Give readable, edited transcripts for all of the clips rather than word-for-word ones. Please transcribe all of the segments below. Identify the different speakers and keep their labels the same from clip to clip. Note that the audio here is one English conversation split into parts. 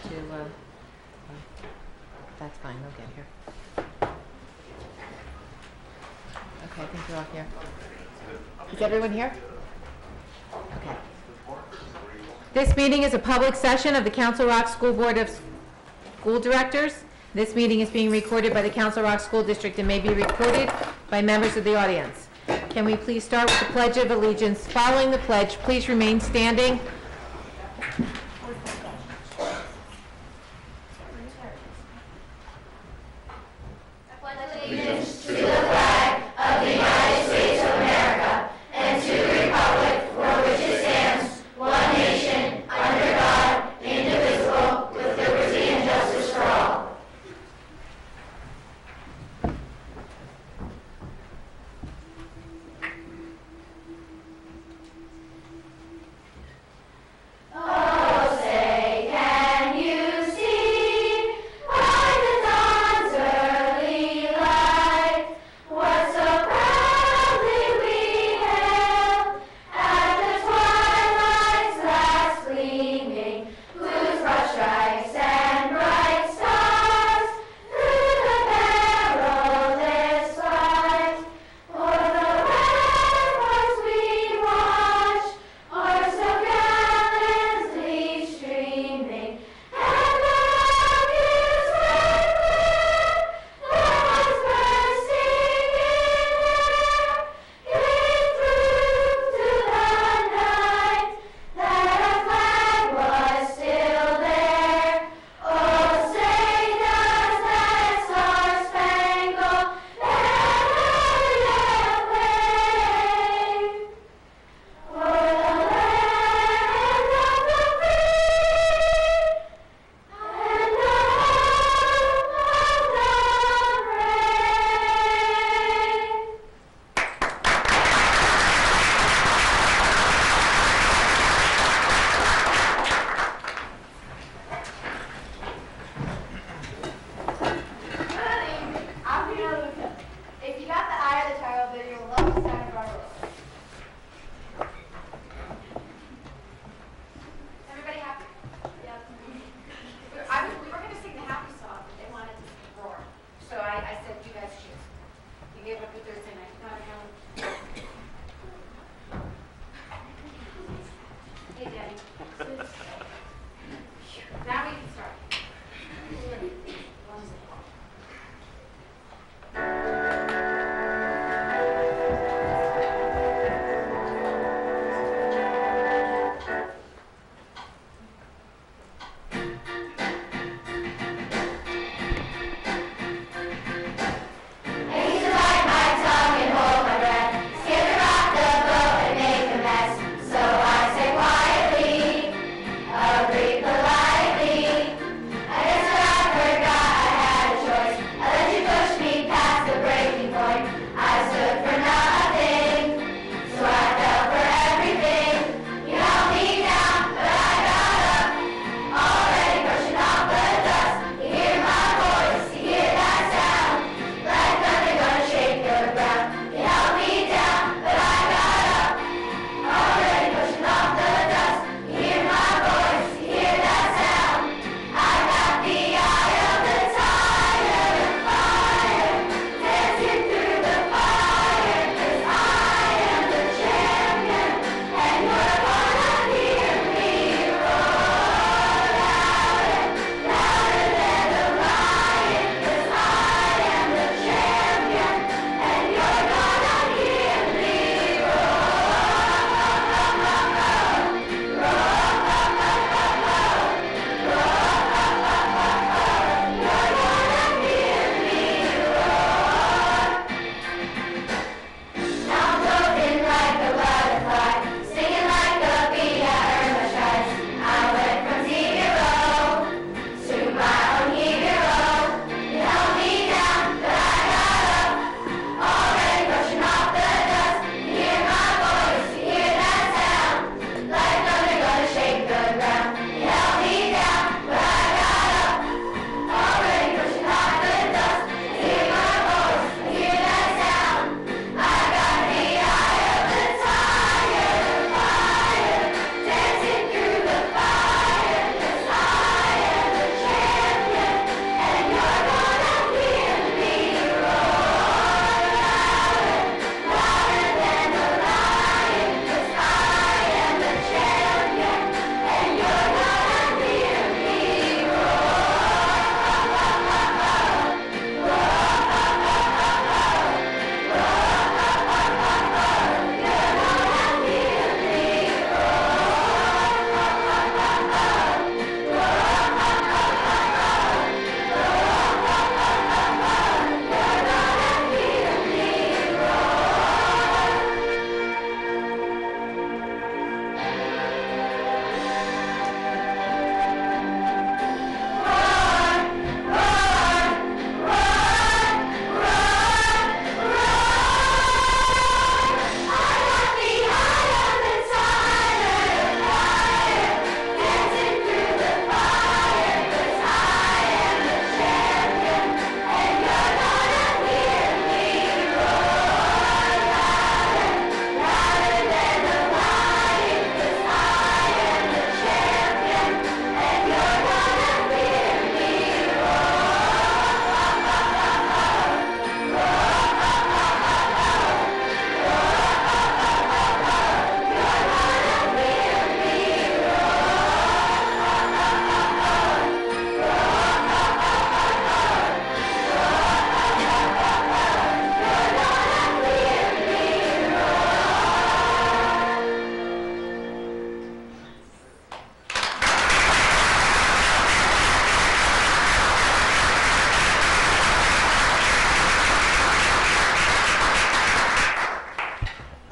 Speaker 1: to, that's fine, we'll get here. Okay, I think you're all here. Is everyone here? Okay. This meeting is a public session of the Council Rock School Board of School Directors. This meeting is being recorded by the Council Rock School District and may be recorded by members of the audience. Can we please start with the Pledge of Allegiance? Following the pledge, please remain standing.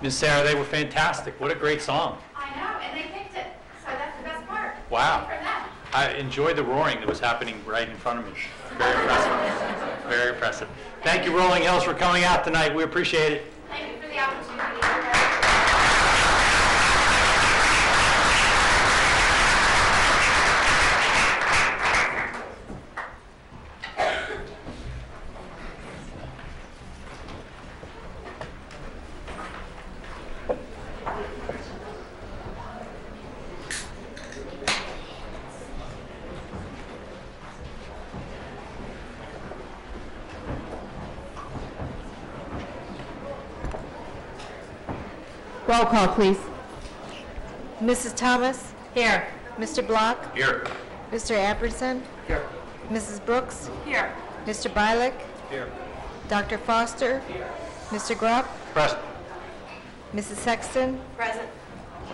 Speaker 2: Miss Sarah, they were fantastic. What a great song.
Speaker 3: I know, and they picked it, so that's the best part.
Speaker 2: Wow.
Speaker 3: Good for them.
Speaker 2: I enjoyed the roaring that was happening right in front of me. Very impressive. Very impressive. Thank you, Rolling Hills, for coming out tonight. We appreciate it.
Speaker 3: Thank you for the opportunity.
Speaker 1: Roll call, please.
Speaker 4: Mrs. Thomas?
Speaker 1: Here.
Speaker 4: Mr. Block?
Speaker 2: Here.
Speaker 4: Mr. Apperson?
Speaker 2: Here.
Speaker 4: Mrs. Brooks?
Speaker 3: Here.
Speaker 4: Mr. Bilick?
Speaker 2: Here.
Speaker 4: Dr. Foster? Mr. Grupp?
Speaker 2: Present.
Speaker 4: Mrs. Sexton?
Speaker 3: Present.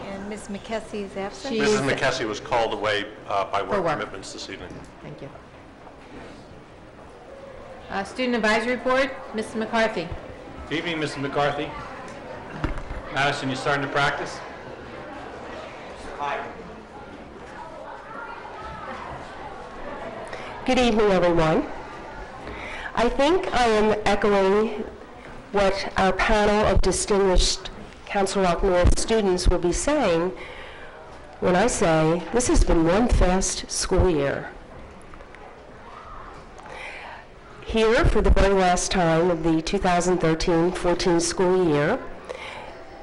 Speaker 4: And Ms. McKessie is absent.
Speaker 1: She-
Speaker 5: Mrs. McKessie was called away by
Speaker 1: For
Speaker 5: work
Speaker 1: work.
Speaker 5: commitments this evening.
Speaker 1: Thank you. Student Advisory Board, Mrs. McCarthy.
Speaker 2: Good evening, Mrs. McCarthy. Madison, you starting to practice?
Speaker 6: Good evening, everyone. I think I am echoing what our panel of distinguished Council Rock North students will be saying when I say this has been one fast school year. Here, for the very last time of the 2013-14 school year,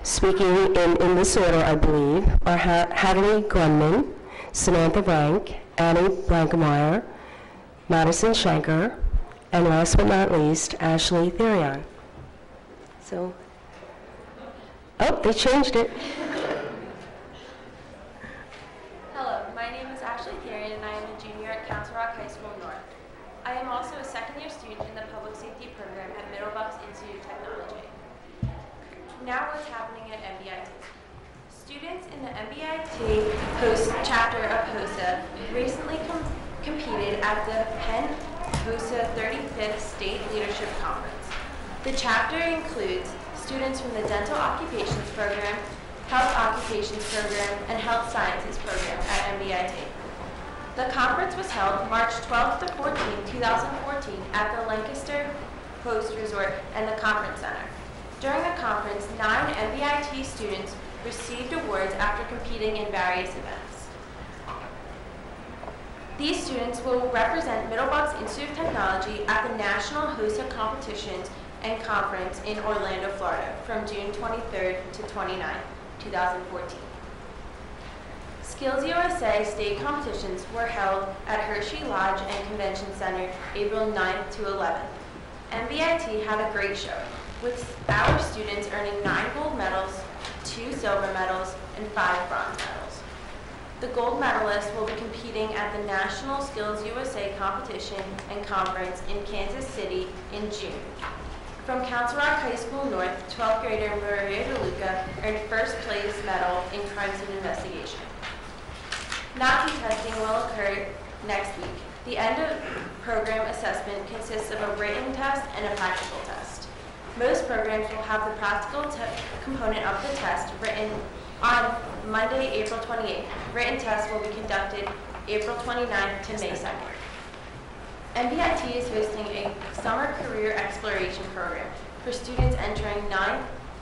Speaker 6: speaking in this order, I believe, are Hadley Grunman, Samantha Rank, Annie Blankemeyer, Madison Schenker, and last but not least, Ashley Therion. So, oh, they changed it.
Speaker 7: Hello, my name is Ashley Therion and I am a junior at Council Rock High School North. I am also a second-year student in the Public Safety Program at Middlebucks Institute of Technology. Now what's happening at MBIT? Students in the MBIT host chapter of HOSA recently competed at the Penn HOSA 35th State Leadership Conference. The chapter includes students from the Dental Occupations Program, Health Occupations Program, and Health Sciences Program at MBIT. The conference was held March 12th to 14th, 2014 at the Lancaster Coast Resort and the Conference Center. During the conference, 9 MBIT students received awards after competing in various events. These students will represent Middlebucks Institute of Technology at the National HOSA Competitions and Conference in Orlando, Florida, from June 23rd to 29th, 2014. Skills USA state competitions were held at Hershey Lodge and Convention Center April 9th to 11th. MBIT had a great show, with our students earning 9 gold medals, 2 silver medals, and 5 bronze medals. The gold medalists will be competing at the National Skills USA Competition and Conference in Kansas City in June. From Council Rock High School North, 12th grader Maria DeLuca earned first place medal in crime scene investigation. Nazi testing will occur next week. The end of program assessment consists of a written test and a practical test. Most programs will have the practical component of the test written on Monday, April 28th. Written tests will be conducted April 29th to May 2nd. MBIT is hosting a summer career exploration program for students entering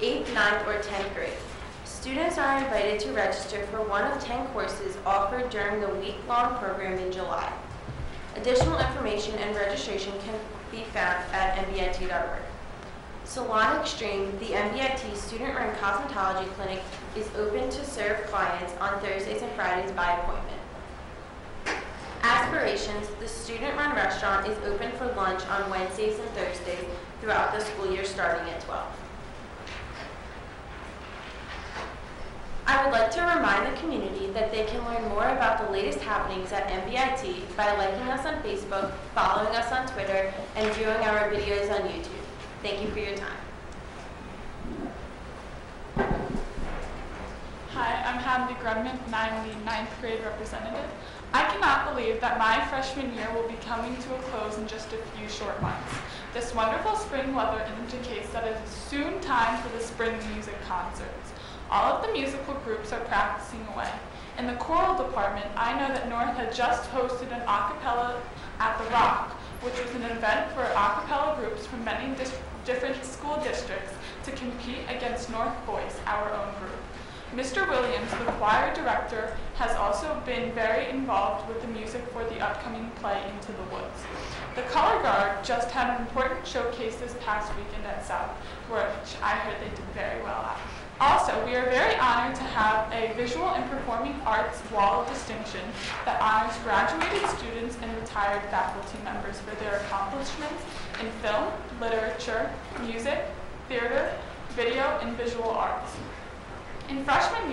Speaker 7: 8th, 9th, or 10th grade. Students are invited to register for one of 10 courses offered during the week-long program in July. Additional information and registration can be found at mbit.org. Salon Extreme, the MBIT student-run cosmetology clinic, is open to serve clients on Thursdays and Fridays by appointment. Aspirations, the student-run restaurant, is open for lunch on Wednesdays and Thursdays throughout the school year starting at 12. I would like to remind the community that they can learn more about the latest happenings at MBIT by liking us on Facebook, following us on Twitter, and viewing our videos on YouTube. Thank you for your time.
Speaker 8: Hi, I'm Hadley Grunman, and I'm the 9th grade representative. I cannot cannot believe that my freshman year will be coming to a close in just a few short months. This wonderful spring weather indicates that it is soon time for the spring music concerts. All of the musical groups are practicing away. In the choral department, I know that North had just hosted an a cappella at the Rock, which was an event for a cappella groups from many different school districts to compete against North Voice, our own group. Mr. Williams, the choir director, has also been very involved with the music for the upcoming play Into the Woods. The Color Guard just had an important showcase this past weekend at South, which I heard they did very well at. Also, we are very honored to have a Visual and Performing Arts Wall of Distinction that honors graduated students and retired faculty members for their accomplishments in film, literature, music, theater, video, and visual arts. In freshman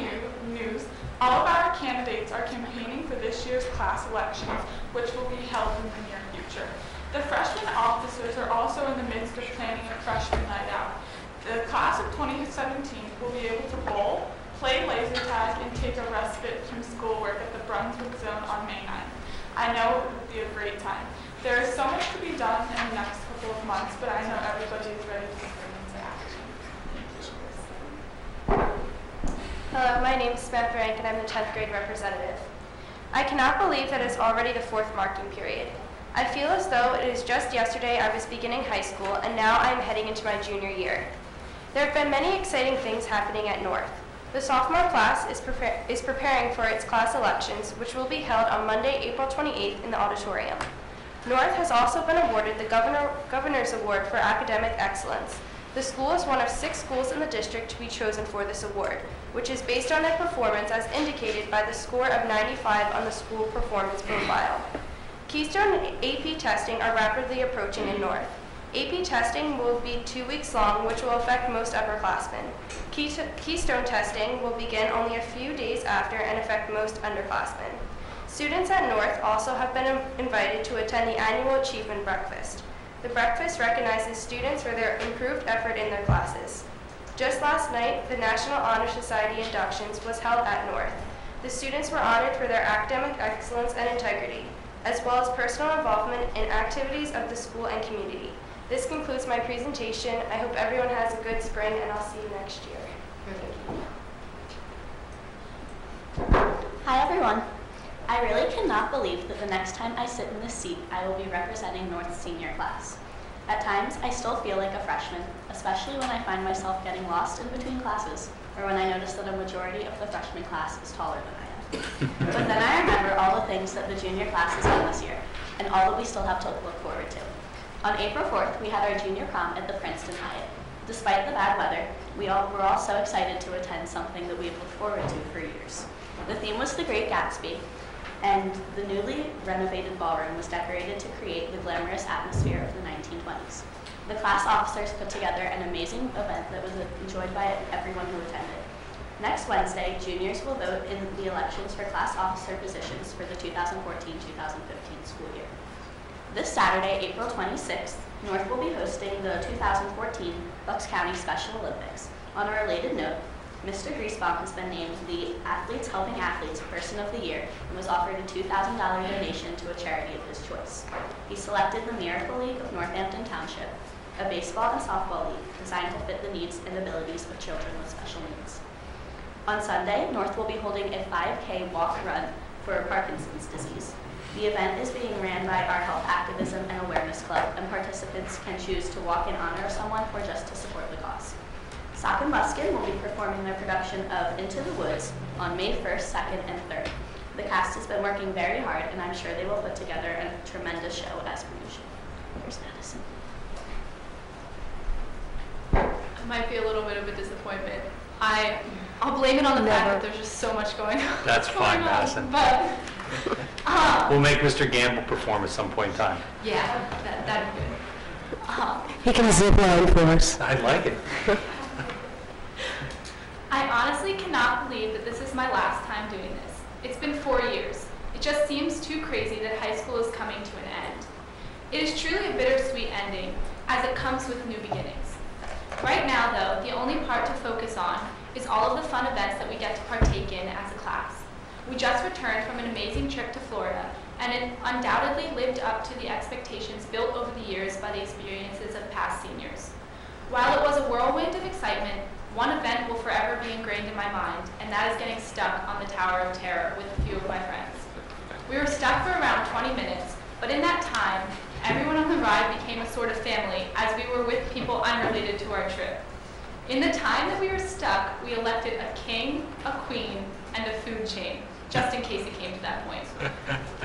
Speaker 8: news, all of our candidates are campaigning for this year's class elections, which will be held in the near future. The freshman officers are also in the midst of planning a freshman night out. The class of 2017 will be able to bowl, play laser tag, and take a respite from schoolwork at the Brunswick Zone on May 9th. I know it will be a great time. There is so much to be done in the next couple of months, but I know everybody is ready to spring into action.
Speaker 7: Hello, my name is Samantha Rank and I'm the 10th grade representative. I cannot believe that it's already the 4th marking period. I feel as though it is just yesterday I was beginning high school and now I am heading into my junior year. There have been many exciting things happening at North. The sophomore class is preparing for its class elections, which will be held on Monday, April 28th in the auditorium. North has also been awarded the Governor's Award for Academic Excellence. The school is one of 6 schools in the district to be chosen for this award, which is based on their performance as indicated by the score of 95 on the school performance profile. Keystone and AP testing are rapidly approaching in North. AP testing will be 2 weeks long, which will affect most upperclassmen. Keystone testing will begin only a few days after and affect most underclassmen. Students at North also have been invited to attend the annual Achievement Breakfast. The breakfast recognizes students for their improved effort in their classes. Just last night, the National Honor Society inductions was held at North. The students were honored for their academic excellence and integrity, as well as personal involvement in activities of the school and community. This concludes my presentation. I hope everyone has a good spring, and I'll see you next year.
Speaker 9: Hi everyone. I really cannot believe that the next time I sit in this seat, I will be representing North's senior class. At times, I still feel like a freshman, especially when I find myself getting lost in between classes, or when I notice that a majority of the freshman class is taller than I am. But then I remember all the things that the junior class has done this year, and all that we still have to look forward to. On April 4th, we had our junior prom at the Princeton Hyatt. Despite the bad weather, we were all so excited to attend something that we have looked forward to for years. The theme was The Great Gatsby, and the newly renovated ballroom was decorated to create the glamorous atmosphere of the 1920s. The class officers put together an amazing event that was enjoyed by everyone who attended. Next Wednesday, juniors will vote in the elections for class officer positions for the 2014-2015 school year. This Saturday, April 26th, North will be hosting the 2014 Bucks County Special Olympics. On a related note, Mr. Griesbaum has been named the Athletes Helping Athletes Person of the Year and was offered a $2,000 donation to a charity of his choice. He selected the Miracle League of Northampton Township, a baseball and softball league designed to fit the needs and abilities of children with special needs. On Sunday, North will be holding a 5K walk-run for Parkinson's disease. The event is being ran by our Health Activism and Awareness Club, and participants can choose to walk in honor of someone or just to support the cause. Sock and Buskin will be performing their production of Into the Woods on May 1st, 2nd, and 3rd. The cast has been working very hard, and I'm sure they will put together a tremendous show as per usual. Here's Madison.
Speaker 10: It might be a little bit of a disappointment. I'll blame it on the fact that there's just so much going on.
Speaker 2: That's fine, Madison.
Speaker 10: But,
Speaker 2: We'll make Mr. Gamble perform at some point in time.
Speaker 10: yeah, that'd be good.
Speaker 6: He can zip line for us.
Speaker 2: I like it.
Speaker 10: I honestly cannot believe that this is my last time doing this. It's been 4 years. It just seems too crazy that high school is coming to an end. It is truly a bittersweet ending, as it comes with new beginnings. Right now, though, the only part to focus on is all of the fun events that we get to partake in as a class. We just returned from an amazing trip to Florida, and it undoubtedly lived up to the expectations built over the years by the experiences of past seniors. While it was a whirlwind of excitement, one event will forever be ingrained in my mind, and that is getting stuck on the Tower of Terror with a few of my friends. We were stuck for around 20 minutes, but in that time, everyone on the ride became a sort of family as we were with people unrelated to our trip. In the time that we were stuck, we elected a king, a queen, and a food chain, just in case it came to that point.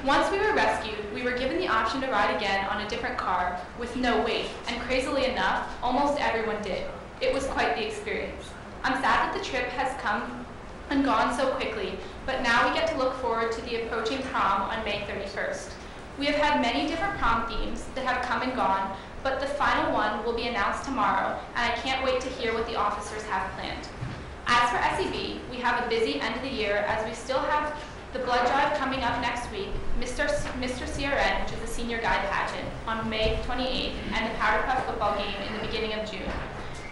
Speaker 10: Once we were rescued, we were given the option to ride again on a different car with no wait, and crazily enough, almost everyone did. It was quite the experience. I'm sad that the trip has come and gone so quickly, but now we get to look forward to the approaching prom on May 31st. We have had many different prom themes that have come and gone, but the final one will be announced tomorrow, and I can't wait to hear what the officers have planned. As for SEB, we have a busy end of the year as we still have the blood drive coming up next week, Mr. CRN, which is the senior guide pageant, on May 28th, and the Powder Puff football game in the beginning of June.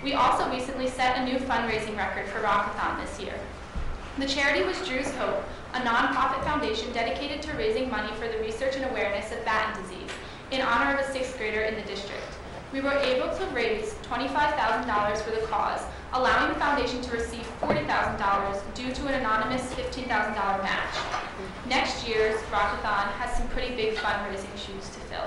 Speaker 10: We also recently set a new fundraising record for Rockathon this year. The charity was Drew's Hope, a nonprofit foundation dedicated to raising money for the research and awareness of Batten disease in honor of a 6th grader in the district. We were able to raise $25,000 for the cause, allowing the foundation to receive $40,000 due to an anonymous $15,000 match. Next year's Rockathon has some pretty big fundraising shoes to fill.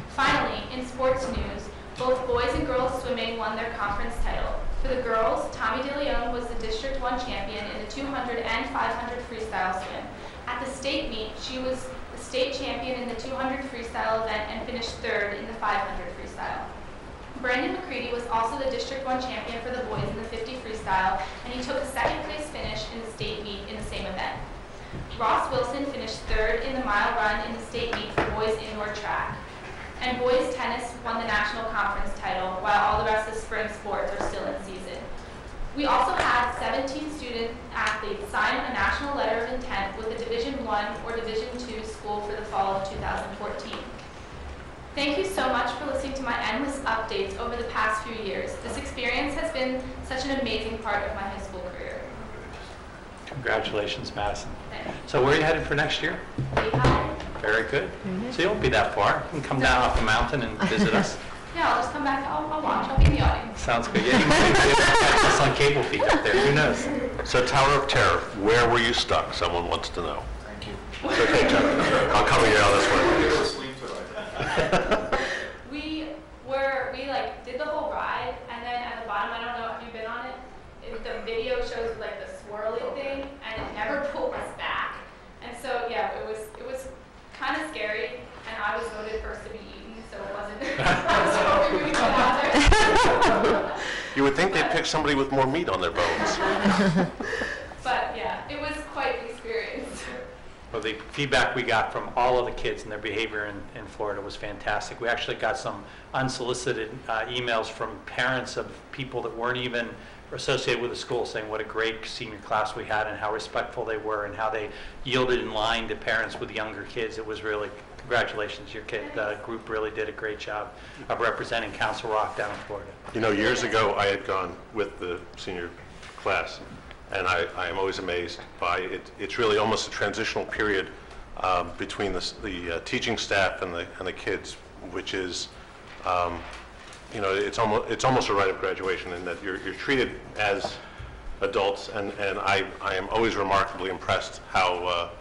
Speaker 10: Finally, in sports news, both boys and girls swimming won their conference title. For the girls, Tommy DeLeon was the District 1 champion in the 200 and 500 freestyle swim. At the state meet, she was the state champion in the 200 freestyle event and finished 3rd in the 500 freestyle. Brandon McCready was also the District 1 champion for the boys in the 50 freestyle, and he took a 2nd place finish in the state meet in the same event. Ross Wilson finished 3rd in the mile run in the state meet for boys indoor track. And boys tennis won the national conference title, while all the rest of spring sports are still in season. We also had 17 student athletes sign a national letter of intent with a Division I or Division II school for the fall of 2014. Thank you so much for listening to my endless updates over the past few years. This experience has been such an amazing part of my high school career.
Speaker 2: Congratulations, Madison.
Speaker 10: Thanks.
Speaker 2: So where are you headed for next year?
Speaker 10: Lehigh?
Speaker 2: Very good. So you won't be that far. You can come down off the mountain and visit us.
Speaker 10: Yeah, I'll just come back. I'll watch. I'll be in the audience.
Speaker 2: Sounds good. Yeah, you might be able to catch us on cable feed up there. Who knows?
Speaker 5: So Tower of Terror, where were you stuck? Someone wants to know. Thank you. It's okay, Chuck. I'll cover you out this way.
Speaker 10: We like did the whole ride, and then at the bottom, I don't know if you've been on it, the video shows like the swirly thing, and it never pulled us back. And so yeah, it was kind of scary, and I was voted first to be eaten, so it wasn't really bother.
Speaker 5: You would think they'd pick somebody with more meat on their bones.
Speaker 10: But yeah, it was quite the experience.
Speaker 2: Well, the feedback we got from all of the kids and their behavior in Florida was fantastic. We actually got some unsolicited emails from parents of people that weren't even associated with the school saying what a great senior class we had and how respectful they were and how they yielded in line to parents with younger kids. It was really, congratulations, your kid group really did a great job of representing Council Rock down in Florida.
Speaker 5: You know, years ago, I had gone with the senior class, and I am always amazed by it. It's really almost a transitional period between the teaching staff and the kids, which is, you know, it's almost a rite of graduation in that you're treated as adults, and I am always remarkably impressed how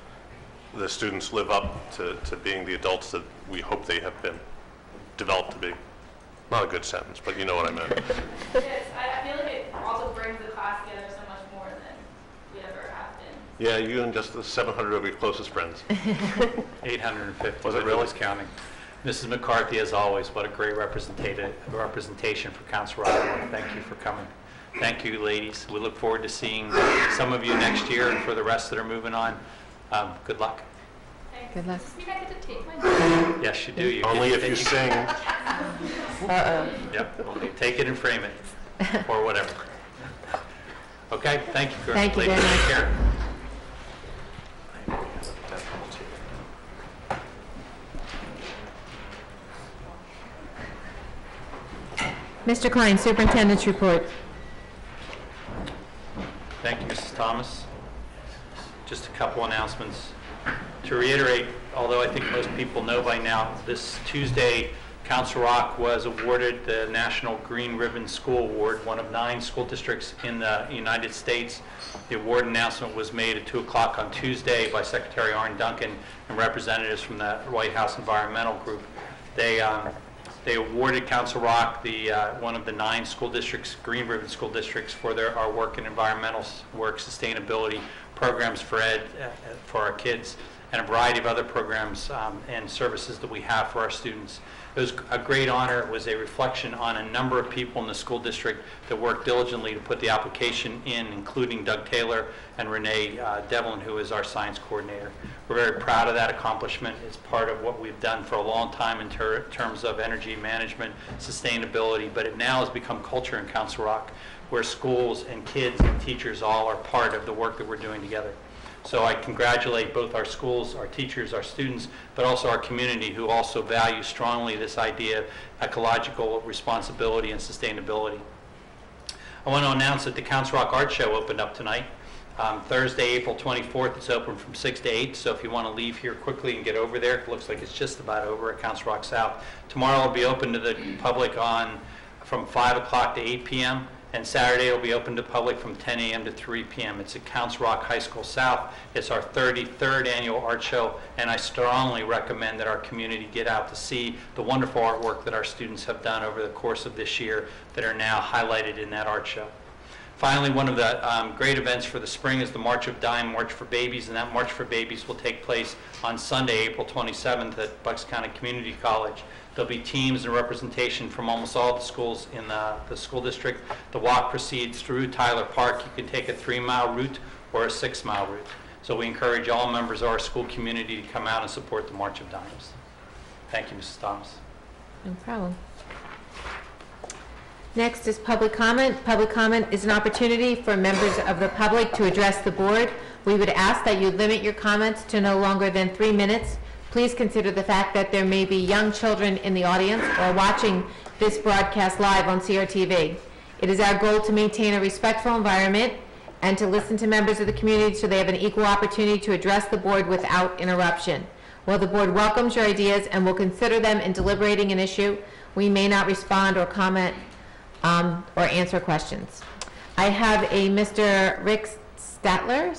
Speaker 5: the students live up to being the adults that we hope they have been developed to be. Not a good sentence, but you know what I meant.
Speaker 10: Yes, I feel like it also brings the class together so much more than we ever have been.
Speaker 5: Yeah, you and just the 700 of your closest friends.
Speaker 2: 850.
Speaker 5: Was it really?
Speaker 2: Always counting. Mrs. McCarthy, as always, what a great representation for Council Rock. Thank you for coming. Thank you, ladies. We look forward to seeing some of you next year, and for the rest that are moving on, good luck.
Speaker 10: Thanks.
Speaker 1: Good luck.
Speaker 10: Does this mean I get to take my
Speaker 2: Yes, you do. You
Speaker 5: Only
Speaker 2: get-
Speaker 5: if you sing.
Speaker 2: Yep, well, take it and frame it, or whatever. Okay, thank you, girls.
Speaker 1: Thank you
Speaker 2: Ladies,
Speaker 1: very much.
Speaker 2: take care.
Speaker 1: Mr. Klein, Superintendent's report.
Speaker 2: Thank you, Mrs. Thomas. Just a couple announcements. To reiterate although I think most people know by now, this Tuesday, Council Rock was awarded the National Green Ribbon School Award, one of 9 school districts in the United States. The award announcement was made at 2 o'clock on Tuesday by Secretary Arne Duncan and representatives from the White House Environmental Group. They awarded Council Rock one of the 9 school districts, Green Ribbon school districts, for our work in environmental work, sustainability programs for our kids, and a variety of other programs and services that we have for our students. It was a great honor. It was a reflection on a number of people in the school district that worked diligently to put the application in, including Doug Taylor and Renee Devlin, who is our science coordinator. We're very proud of that accomplishment. It's part of what we've done for a long time in terms of energy management, sustainability, but it now has become culture in Council Rock, where schools and kids and teachers all are part of the work that we're doing together. So I congratulate both our schools, our teachers, our students, but also our community, who also value strongly this idea of ecological responsibility and sustainability. I want to announce that the Council Rock Art Show opened up tonight. Thursday, April 24th, it's open from 6 to 8, so if you want to leave here quickly and get over there, it looks like it's just about over at Council Rock South. Tomorrow it'll be open to the public from 5 o'clock to 8 p.m., and Saturday it'll be open to public from 10 a.m. to 3 p.m. It's at Council Rock High School South. It's our 33rd annual art show, and I strongly recommend that our community get out to see the wonderful artwork that our students have done over the course of this year that are now highlighted in that art show. Finally, one of the great events for the spring is the March of Dime, March for Babies, and that March for Babies will take place on Sunday, April 27th at Bucks County Community College. There'll be teams and representation from almost all the schools in the school district. The walk proceeds through Tyler Park. You can take a 3-mile route or a 6-mile route. So we encourage all members of our school community to come out and support the March of Dimes. Thank you, Mrs. Thomas.
Speaker 1: No problem. Next is public comment. Public comment is an opportunity for members of the public to address the board. We would ask that you limit your comments to no longer than 3 minutes. Please consider the fact that there may be young children in the audience or watching this broadcast live on CRTV. It is our goal to maintain a respectful environment and to listen to members of the community so they have an equal opportunity to address the board without interruption. While the board welcomes your ideas and will consider them in deliberating an issue, we may not respond or comment or answer questions. I have a Mr. Rick Statler.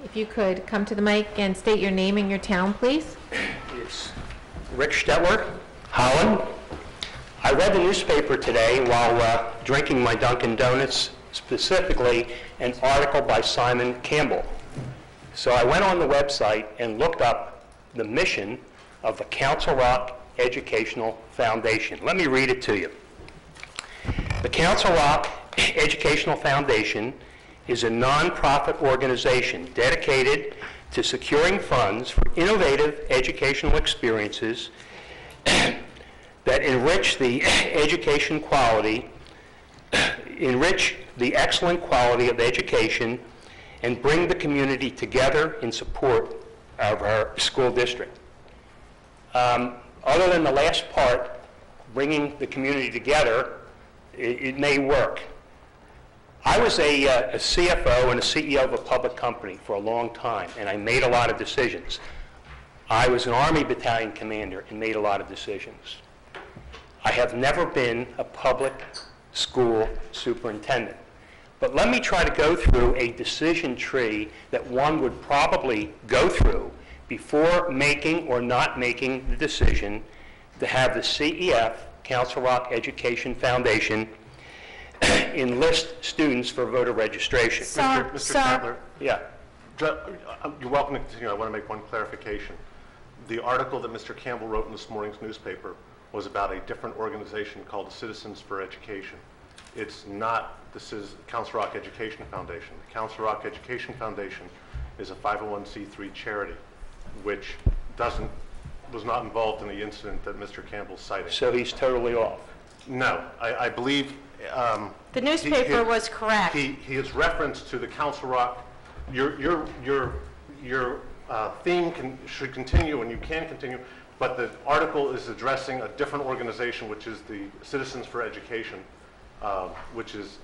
Speaker 1: If you could come to the mic and state your name and your town, please.
Speaker 11: It's Rick Stetler, Holland. I read the newspaper today while drinking my Dunkin' Donuts, specifically an article by Simon Campbell. So I went on the website and looked up the mission of the Council Rock Educational Foundation. Let me read it to you. The Council Rock Educational Foundation is a nonprofit organization dedicated to securing funds for innovative educational experiences that enrich the excellent quality of education and bring the community together in support of our school district. Other than the last part, bringing the community together, it may work. I was a CFO and a CEO of a public company for a long time, and I made a lot of decisions. I was an Army battalion commander and made a lot of decisions. I have never been a public school superintendent. But let me try to go through a decision tree that one would probably go through before making or not making the decision to have the CEF, Council Rock Education Foundation, enlist students for voter registration.
Speaker 5: Mr. Statler? Yeah. You're welcome to continue. I want to make one clarification. The article that Mr. Campbell wrote in this morning's newspaper was about a different organization called the Citizens for Education. It's not the Council Rock Education Foundation. The Council Rock Education Foundation is a 501c3 charity, which was not involved in the incident that Mr. Campbell's citing.
Speaker 11: So he's totally off?
Speaker 5: No. I believe
Speaker 4: The newspaper was correct.
Speaker 5: He has reference to the Council Rock. Your theme should continue, and you can continue, but the article is addressing a different organization, which is the Citizens for Education, which is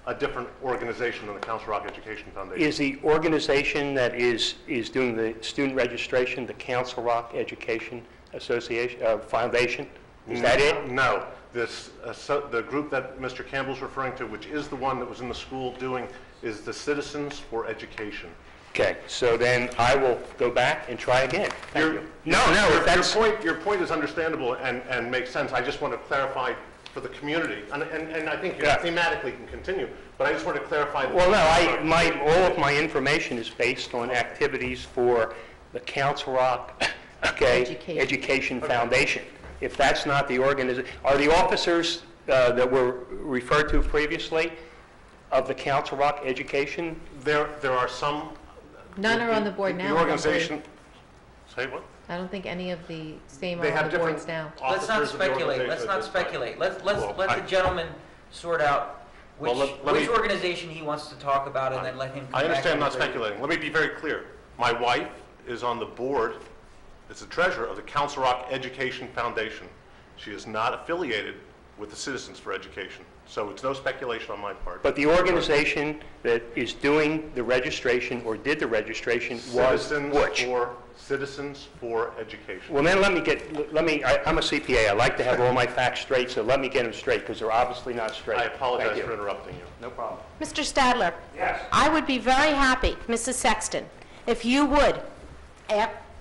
Speaker 5: a different organization than the Council Rock Education Foundation.
Speaker 11: Is the organization that is doing the student registration the Council Rock Education Association, Foundation? Is that it?
Speaker 5: No. The group that Mr. Campbell's referring to, which is the one that was in the school doing, is the Citizens for Education.
Speaker 11: Okay, so then I will go back and try again. Thank you.
Speaker 5: Your point is understandable and makes sense. I just want to clarify for the community, and I think thematically can continue, but I just want to clarify.
Speaker 11: Well, no, all of my information is based on activities for the Council Rock Education Foundation. If that's not the organization, are the officers that were referred to previously of the Council Rock Education?
Speaker 5: There are some.
Speaker 1: None are on the board now.
Speaker 5: The organization. Say what?
Speaker 1: I don't think any of the same
Speaker 5: They
Speaker 1: are
Speaker 5: have
Speaker 1: on the boards
Speaker 5: different
Speaker 1: now.
Speaker 12: Let's not
Speaker 5: officers of the
Speaker 12: speculate, let's
Speaker 5: organization
Speaker 12: not
Speaker 5: at this time.
Speaker 12: speculate. Let
Speaker 5: Well,
Speaker 12: the gentleman sort out which,
Speaker 5: Well, let
Speaker 12: which
Speaker 5: me-
Speaker 12: organization he wants to talk about, and then let him come back.
Speaker 5: I understand
Speaker 12: and
Speaker 5: not
Speaker 12: agree.
Speaker 5: speculating. Let me be very clear. My wife is on the board, is the treasurer of the Council Rock Education Foundation. She is not affiliated with the Citizens for Education, so it's no speculation on my part.
Speaker 11: But the organization that is doing the registration or did the registration was which?
Speaker 5: Citizens for Education.
Speaker 11: Well, then I'm a CPA. I like to have all my facts straight, so let me get them straight, because they're obviously not straight.
Speaker 5: I apologize
Speaker 11: Thank you.
Speaker 5: for interrupting you.
Speaker 11: No problem.
Speaker 4: Mr. Stadler?
Speaker 11: Yes.
Speaker 4: I would be very happy, Mrs. Sexton, if you would,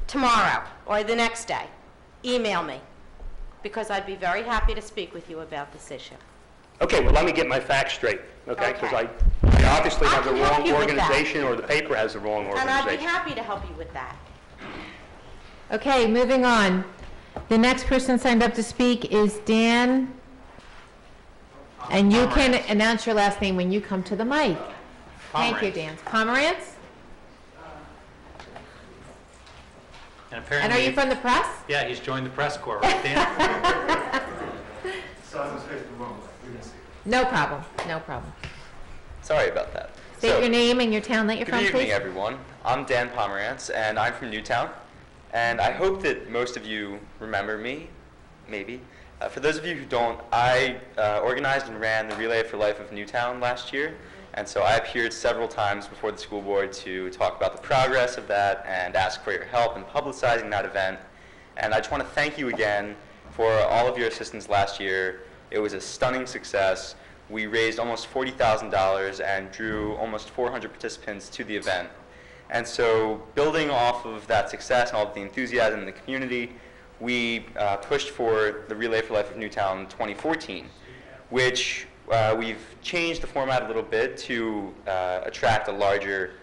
Speaker 4: tomorrow or the next day, email me, because I'd be very happy to speak with you about this issue.
Speaker 11: Okay, well, let me get my facts straight, okay? Because
Speaker 4: Okay.
Speaker 11: I obviously have the
Speaker 4: I can help
Speaker 11: wrong
Speaker 4: you with that.
Speaker 11: organization, or the paper has the wrong
Speaker 4: And I'd be
Speaker 11: organization.
Speaker 4: happy to help you with that.
Speaker 1: Okay, moving on. The next person signed up to speak is Dan. And you can announce your last name when you come to the mic. Thank you, Dan. Pomerantz?
Speaker 2: And apparently.
Speaker 1: And are you from the press?
Speaker 2: Yeah, he's joined the press corps, right, Dan?
Speaker 1: No problem, no problem.
Speaker 13: Sorry about that.
Speaker 1: State your name and your town that you're from,
Speaker 13: Good
Speaker 1: please.
Speaker 13: evening, everyone. I'm Dan Pomerantz, and I'm from Newtown. And I hope that most of you remember me, maybe. For those of you who don't, I organized and ran the Relay for Life of Newtown last year. And so I appeared several times before the school board to talk about the progress of that and ask for your help in publicizing that event. And I just want to thank you again for all of your assistance last year. It was a stunning success. We raised almost $40,000 and drew almost 400 participants to the event. And so building off of that success and all of the enthusiasm in the community, we pushed for the Relay for Life of Newtown 2014, which we've changed the format a little bit to attract a larger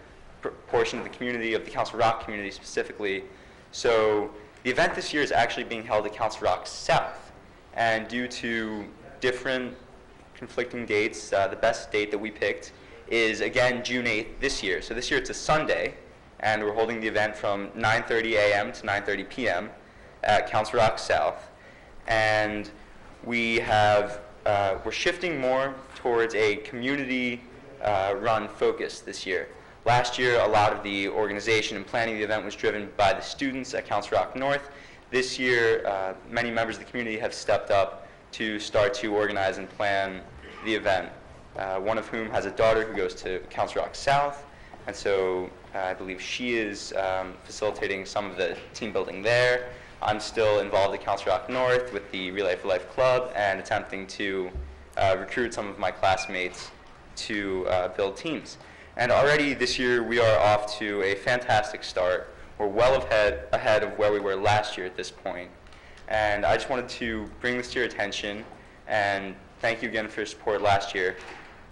Speaker 13: portion of the community, of the Council Rock community specifically. So the event this year is actually being held at Council Rock South. And due to different conflicting dates, the best date that we picked is, again, June 8th this year. So this year it's a Sunday, and we're holding the event from 9:30 a.m. to 9:30 p.m. at Council Rock South. And we have, we're shifting more towards a community-run focus this year. Last year, a lot of the organization and planning of the event was driven by the students at Council Rock North. This year, many members of the community have stepped up to start to organize and plan the event. One of whom has a daughter who goes to Council Rock South, and so I believe she is facilitating some of the team building there. I'm still involved at Council Rock North with the Relay for Life Club and attempting to recruit some of my classmates to build teams. And already this year we are off to a fantastic start. We're well ahead of where we were last year at this point. And I just wanted to bring this to your attention and thank you again for your support last year.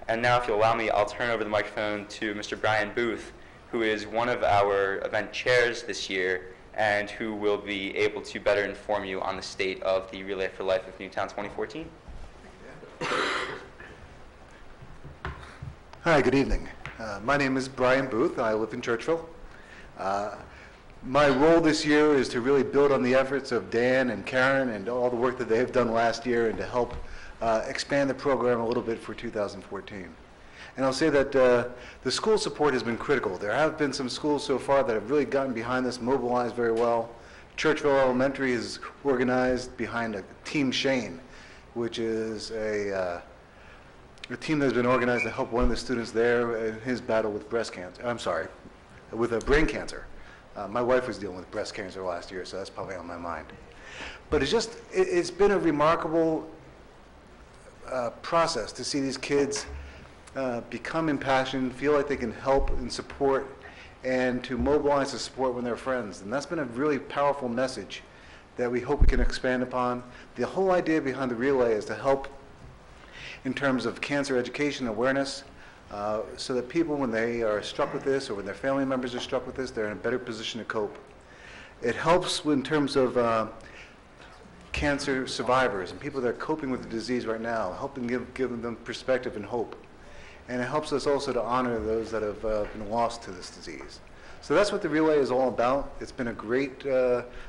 Speaker 13: And now, if you'll allow me, I'll turn over the microphone to Mr. Brian Booth, who is one of our event chairs this year and who will be able to better inform you on the state of the Relay for Life of Newtown 2014.
Speaker 14: Hi, good evening. My name is Brian Booth. I live in Churchville. My role this year is to really build on the efforts of Dan and Karen and all the work that they have done last year and to help expand the program a little bit for 2014. And I'll say that the school support has been critical. There have been some schools so far that have really gotten behind this, mobilized very well. Churchville Elementary is organized behind a Team Shane, which is a a team that's been organized to help one of the students there in his battle with breast cancer. I'm sorry, with brain cancer. My wife was dealing with breast cancer last year, so that's probably on my mind. But it's been a remarkable process to see these kids become impassioned, feel like they can help and support, and to mobilize to support when they're friends. And that's been a really powerful message that we hope we can expand upon. The whole idea behind the relay is to help in terms of cancer education awareness, so that people, when they are struck with this or when their family members are struck with this, they're in a better position to cope. It helps in terms of cancer survivors and people that are coping with the disease right now, helping give them perspective and hope. And it helps us also to honor those that have been lost to this disease. So that's what the relay is all about. It's been a great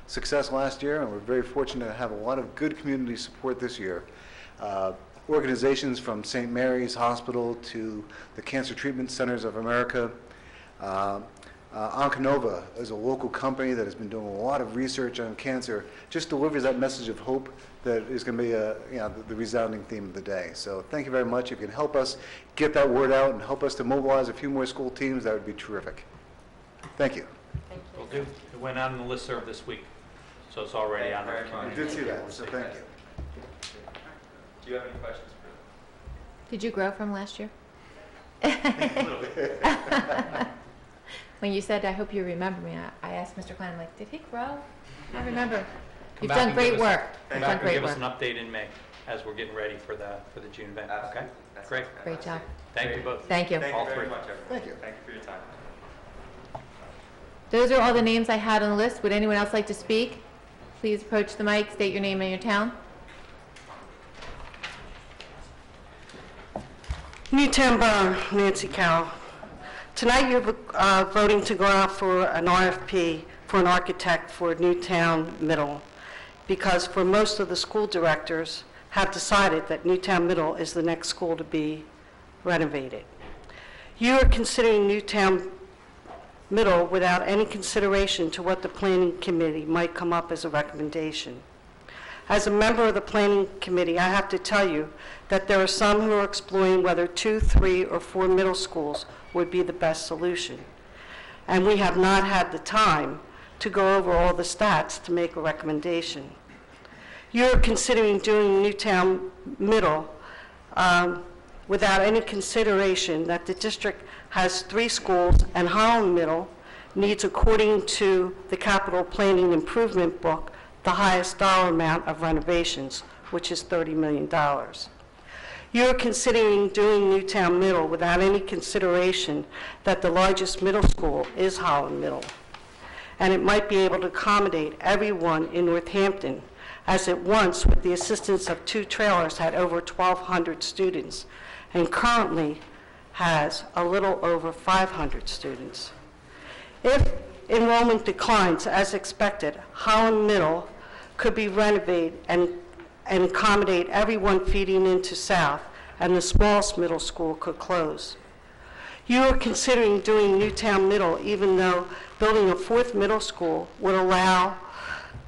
Speaker 14: success last year, and we're very fortunate to have a lot of good community support this year. Organizations from St. Mary's Hospital to the Cancer Treatment Centers of America. Onconova is a local company that has been doing a lot of research on cancer, just delivers that message of hope that is going to be the resounding theme of the day. So thank you very much. If you can help us get that word out and help us to mobilize a few more school teams, that would be terrific. Thank you.
Speaker 2: Will do. It went out on the listserv this week, so it's already on our
Speaker 14: I did see that, so thank you.
Speaker 13: Do you have any questions?
Speaker 1: Did you grow from last year? When you said, I hope you remember me, I asked Mr. Klein, I'm like, did he grow? I remember. You've done great work. You've done great
Speaker 2: Give us
Speaker 1: work.
Speaker 2: an update in May as we're getting ready for the June event. Okay? Great.
Speaker 1: Great job.
Speaker 2: Thank you both.
Speaker 1: Thank you.
Speaker 2: All three.
Speaker 14: Thank you.
Speaker 13: Thank you for your time.
Speaker 1: Those are all the names I had on the list. Would anyone else like to speak? Please approach the mic, state your name and your town.
Speaker 15: Newtown Borough, Nancy Carroll. Tonight you're voting to go out for an RFP for an architect for Newtown Middle, because for most of the school directors have decided that Newtown Middle is the next school to be renovated. You are considering Newtown Middle without any consideration to what the planning committee might come up as a recommendation. As a member of the planning committee, I have to tell you that there are some who are exploring whether 2, 3, or 4 middle schools would be the best solution. And we have not had the time to go over all the stats to make a recommendation. You're considering doing Newtown Middle without any consideration that the district has 3 schools and Holland Middle needs, according to the capital planning improvement book, the highest dollar amount of renovations, which is $30 million. You're considering doing Newtown Middle without any consideration that the largest middle school is Holland Middle, and it might be able to accommodate everyone in Northampton, as it once, with the assistance of 2 trailers, had over 1,200 students, and currently has a little over 500 students. If enrollment declines as expected, Holland Middle could be renovated and accommodate everyone feeding into South, and the smallest middle school could close. You are considering doing Newtown Middle, even though building a 4th middle school would allow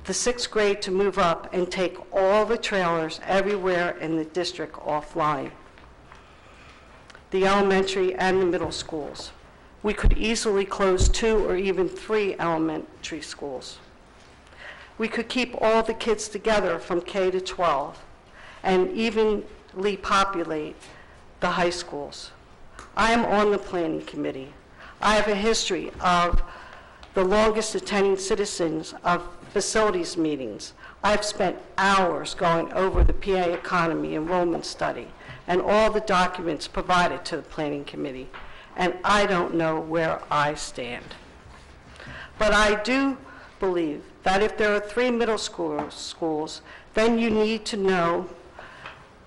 Speaker 15: the 6th grade to move up and take all the trailers everywhere in the district offline, the elementary and the middle schools. We could easily close 2 or even 3 elementary schools. We could keep all the kids together from K to 12 and evenly populate the high schools. I am on the planning committee. I have a history of the longest attending citizens of facilities meetings. I've spent hours going over the PA economy enrollment study and all the documents provided to the planning committee, and I don't know where I stand. But I do believe that if there are 3 middle schools, then you need to know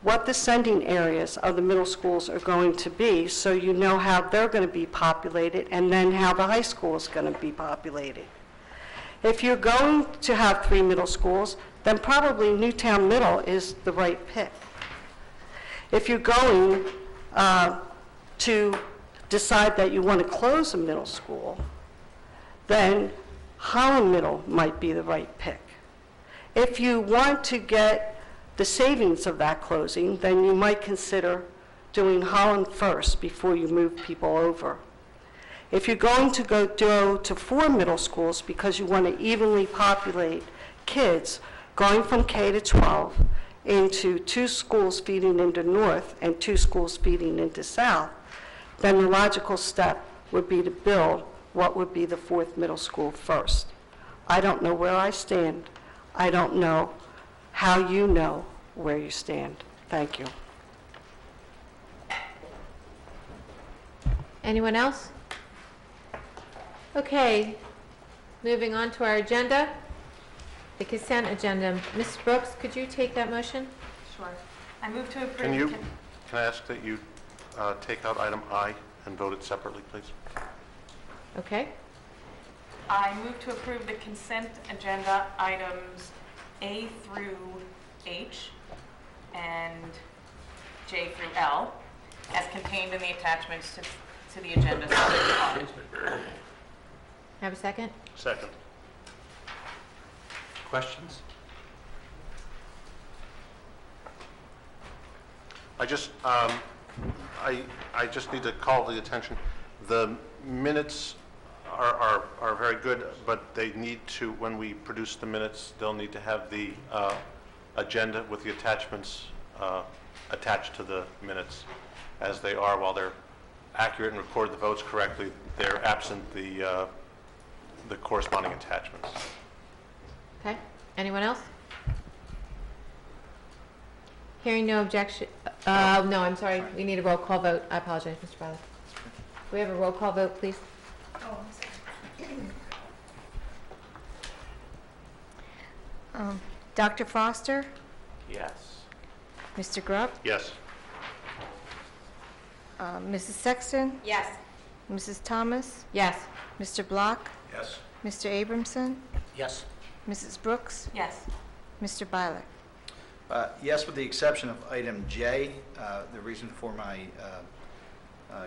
Speaker 15: what the sending areas of the middle schools are going to be, so you know how they're going to be populated and then how the high school is going to be populated. If you're going to have 3 middle schools, then probably Newtown Middle is the right pick. If you're going to decide that you want to close a middle school, then Holland Middle might be the right pick. If you want to get the savings of that closing, then you might consider doing Holland first before you move people over. If you're going to go to 4 middle schools because you want to evenly populate kids going from K to 12 into 2 schools feeding into North and 2 schools feeding into South, then the logical step would be to build what would be the 4th middle school first. I don't know where I stand. I don't know how you know where you stand. Thank you.
Speaker 1: Anyone else? Okay, moving on to our agenda, the consent agenda. Ms. Brooks, could you take that motion?
Speaker 7: Sure. I move to approve.
Speaker 5: Can I ask that you take out item I and vote it separately, please?
Speaker 1: Okay.
Speaker 16: I move to approve the consent agenda items A through H and J through L as contained in the attachments to the agenda.
Speaker 1: Have a second?
Speaker 5: Second.
Speaker 2: Questions?
Speaker 5: I just need to call the attention. The minutes are very good, but they need to, when we produce the minutes, they'll need to have the agenda with the attachments attached to the minutes as they are. While they're accurate and record the votes correctly, they're absent the corresponding attachments.
Speaker 1: Okay. Anyone else? Hearing no objection. No, I'm sorry. We need a roll call vote. I apologize, Mr. Ballard. Can we have a roll call vote, please?
Speaker 3: Oh, I'm sorry.
Speaker 17: Dr. Foster,
Speaker 2: Yes.
Speaker 17: Mr. Grubb,
Speaker 5: Yes.
Speaker 17: Mrs. Sexton,
Speaker 7: Yes.
Speaker 17: Mrs. Thomas,
Speaker 1: Yes.
Speaker 17: Mr. Block,
Speaker 5: Yes.
Speaker 17: Mr. Abramson,
Speaker 12: Yes.
Speaker 17: Mrs. Brooks,
Speaker 16: Yes.
Speaker 17: Mr. Biler.
Speaker 18: Yes, with the exception of item J. The reason for my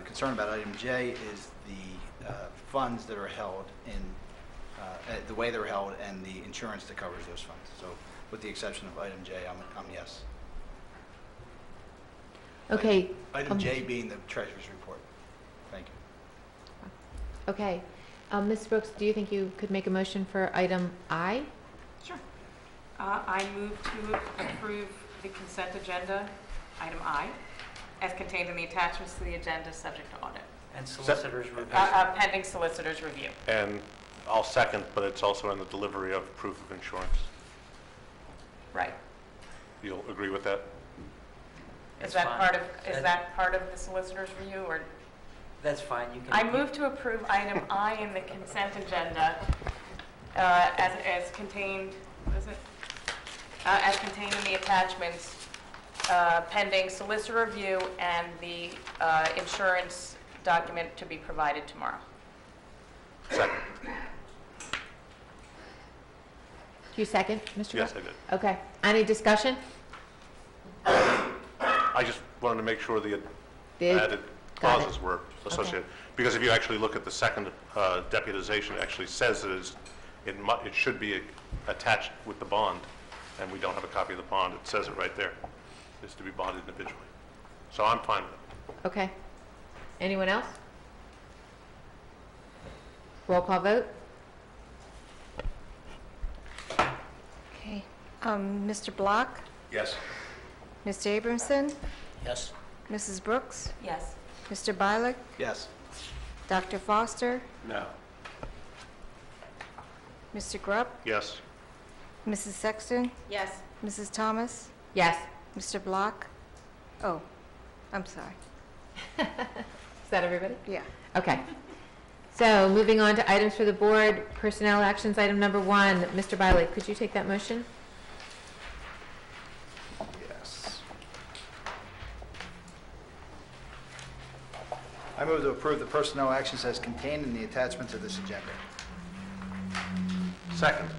Speaker 18: concern about item J is the funds that are held in, the way they're held and the insurance that covers those funds. So with the exception of item J, I'm yes.
Speaker 1: Okay.
Speaker 18: Item J being the treasurer's report. Thank you.
Speaker 1: Okay. Ms. Brooks, do you think you could make a motion for item I?
Speaker 16: Sure. I move to approve the consent agenda, item I, as contained in the attachments to the agenda, subject to audit.
Speaker 12: And solicitors review.
Speaker 16: Pending solicitor's review.
Speaker 5: And I'll second, but it's also in the delivery of proof of insurance.
Speaker 16: Right.
Speaker 5: You'll agree with that?
Speaker 16: Is that part of the solicitor's review, or?
Speaker 12: That's fine. You can.
Speaker 16: I move to approve item I in the consent agenda as contained, what is it? As contained in the attachments, pending solicitor review and the insurance document to be provided tomorrow.
Speaker 5: Second.
Speaker 1: Do you second, Mr.
Speaker 5: Yes,
Speaker 1: Grubb?
Speaker 5: I did.
Speaker 1: Okay. Any discussion?
Speaker 5: I just wanted to make sure the added clauses were associated. Because if you actually look at the second deputization, it actually says that it should be attached with the bond, and we don't have a copy of the bond. It says it right there. It's to be bonded individually. So I'm fine with it.
Speaker 1: Okay. Anyone else? Roll call vote?
Speaker 17: Okay. Mr. Block,
Speaker 5: Yes.
Speaker 17: Mr. Abramson,
Speaker 12: Yes.
Speaker 17: Mrs. Brooks,
Speaker 16: Yes.
Speaker 17: Mr. Biler,
Speaker 18: Yes.
Speaker 17: Dr. Foster,
Speaker 5: No.
Speaker 17: Mr. Grubb,
Speaker 5: Yes.
Speaker 17: Mrs. Sexton,
Speaker 7: Yes.
Speaker 17: Mrs. Thomas,
Speaker 1: Yes.
Speaker 17: Mr. Block. Oh, I'm sorry.
Speaker 1: Is that everybody?
Speaker 17: Yeah.
Speaker 1: Okay. So moving on to items for the board, personnel actions, item number 1. Mr. Biley, could you take that motion?
Speaker 18: Yes. I move to approve the personnel actions as contained in the attachments of this agenda.
Speaker 5: Second.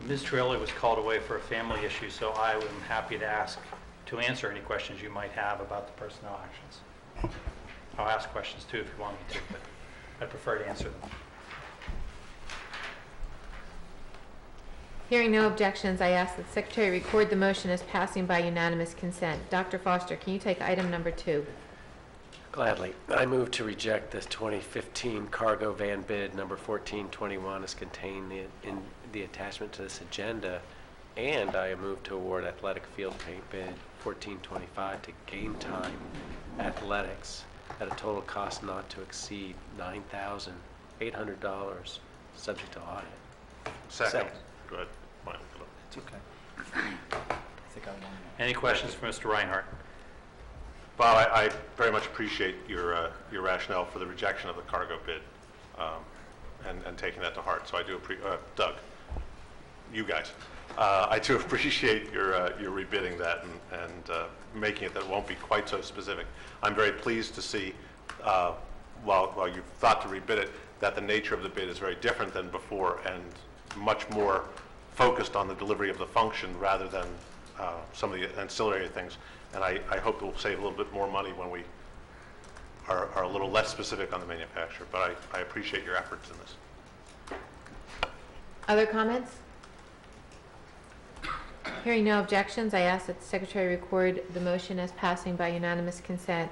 Speaker 2: Ms. Trioli was called away for a family issue, so I am happy to answer any questions you might have about the personnel actions. I'll ask questions too if you want me to, but I prefer to answer them.
Speaker 1: Hearing no objections, I ask that the Secretary record the motion as passing by unanimous consent. Dr. Foster, can you take item number 2?
Speaker 19: Gladly. I move to reject the 2015 cargo van bid number 1421 as contained in the attachment to this agenda, and I move to award athletic field paint bid 1425 to Game Time Athletics at a total cost not to exceed $9,800, subject to audit.
Speaker 5: Second. Go ahead. Fine.
Speaker 18: It's okay. I think I won.
Speaker 2: Any questions for Mr. Reinhardt?
Speaker 5: Bob, I very much appreciate your rationale for the rejection of the cargo bid and taking that to heart. So I do appreciate, Doug, you guys, I do appreciate your rebidding that and making it that it won't be quite so specific. I'm very pleased to see, while you've thought to rebid it, that the nature of the bid is very different than before and much more focused on the delivery of the function rather than some of the ancillary things. And I hope it will save a little bit more money when we are a little less specific on the manufacturer. But I appreciate your efforts in this.
Speaker 1: Other comments? Hearing no objections, I ask that the Secretary record the motion as passing by unanimous consent.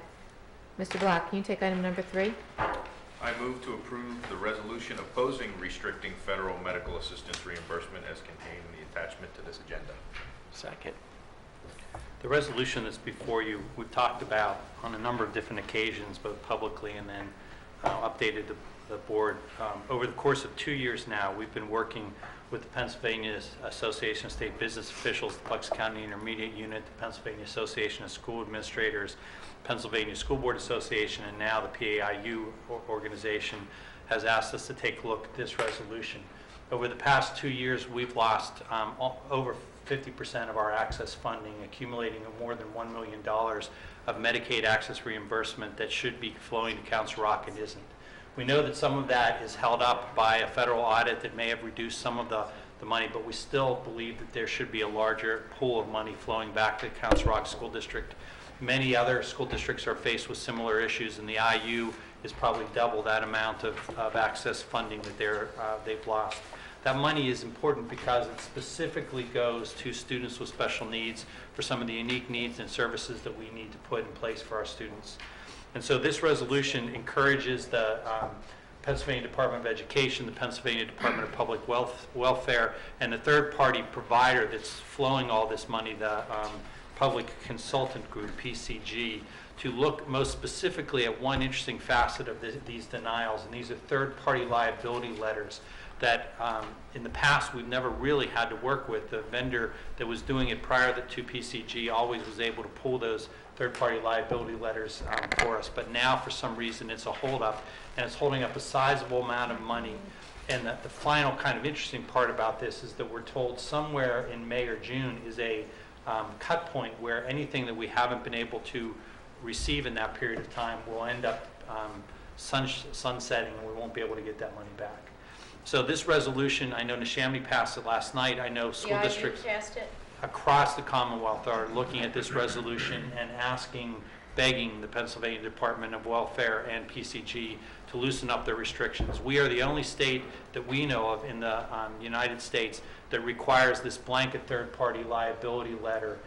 Speaker 1: Mr. Block, can you take item number 3?
Speaker 20: I move to approve the resolution opposing restricting federal medical assistance reimbursement as contained in the attachment to this agenda.
Speaker 19: Second.
Speaker 2: The resolution that's before you, we've talked about on a number of different occasions, both publicly and then updated the board. Over the course of 2 years now, we've been working with the Pennsylvania Association of State Business Officials, the Bucks County Intermediate Unit, the Pennsylvania Association of School Administrators, Pennsylvania School Board Association, and now the PAIU organization has asked us to take a look at this resolution. Over the past 2 years, we've lost over 50% of our access funding, accumulating more than $1 million of Medicaid access reimbursement that should be flowing to Council Rock and isn't. We know that some of that is held up by a federal audit that may have reduced some of the money, but we still believe that there should be a larger pool of money flowing back to Council Rock School District. Many other school districts are faced with similar issues, and the IU is probably double that amount of access funding that they've lost. That money is important because it specifically goes to students with special needs for some of the unique needs and services that we need to put in place for our students. And so this resolution encourages the Pennsylvania Department of Education, the Pennsylvania Department of Public Welfare, and the third-party provider that's flowing all this money, the Public Consultant Group, PCG, to look most specifically at one interesting facet of these denials, and these are third-party liability letters that in the past we've never really had to work with. The vendor that was doing it prior to PCG always was able to pull those third-party liability letters for us, but now for some reason it's a holdup, and it's holding up a sizable amount of money. And the final kind of interesting part about this is that we're told somewhere in May or June is a cut point where anything that we haven't been able to receive in that period of time will end up sunsetting, and we won't be able to get that money back. So this resolution, I know Neshaminy passed it last night. I know school districts across the Commonwealth are looking at this resolution and begging the Pennsylvania Department of Welfare and PCG to loosen up their restrictions. We are the only state that we know of in the United States that requires this blanket third-party liability letter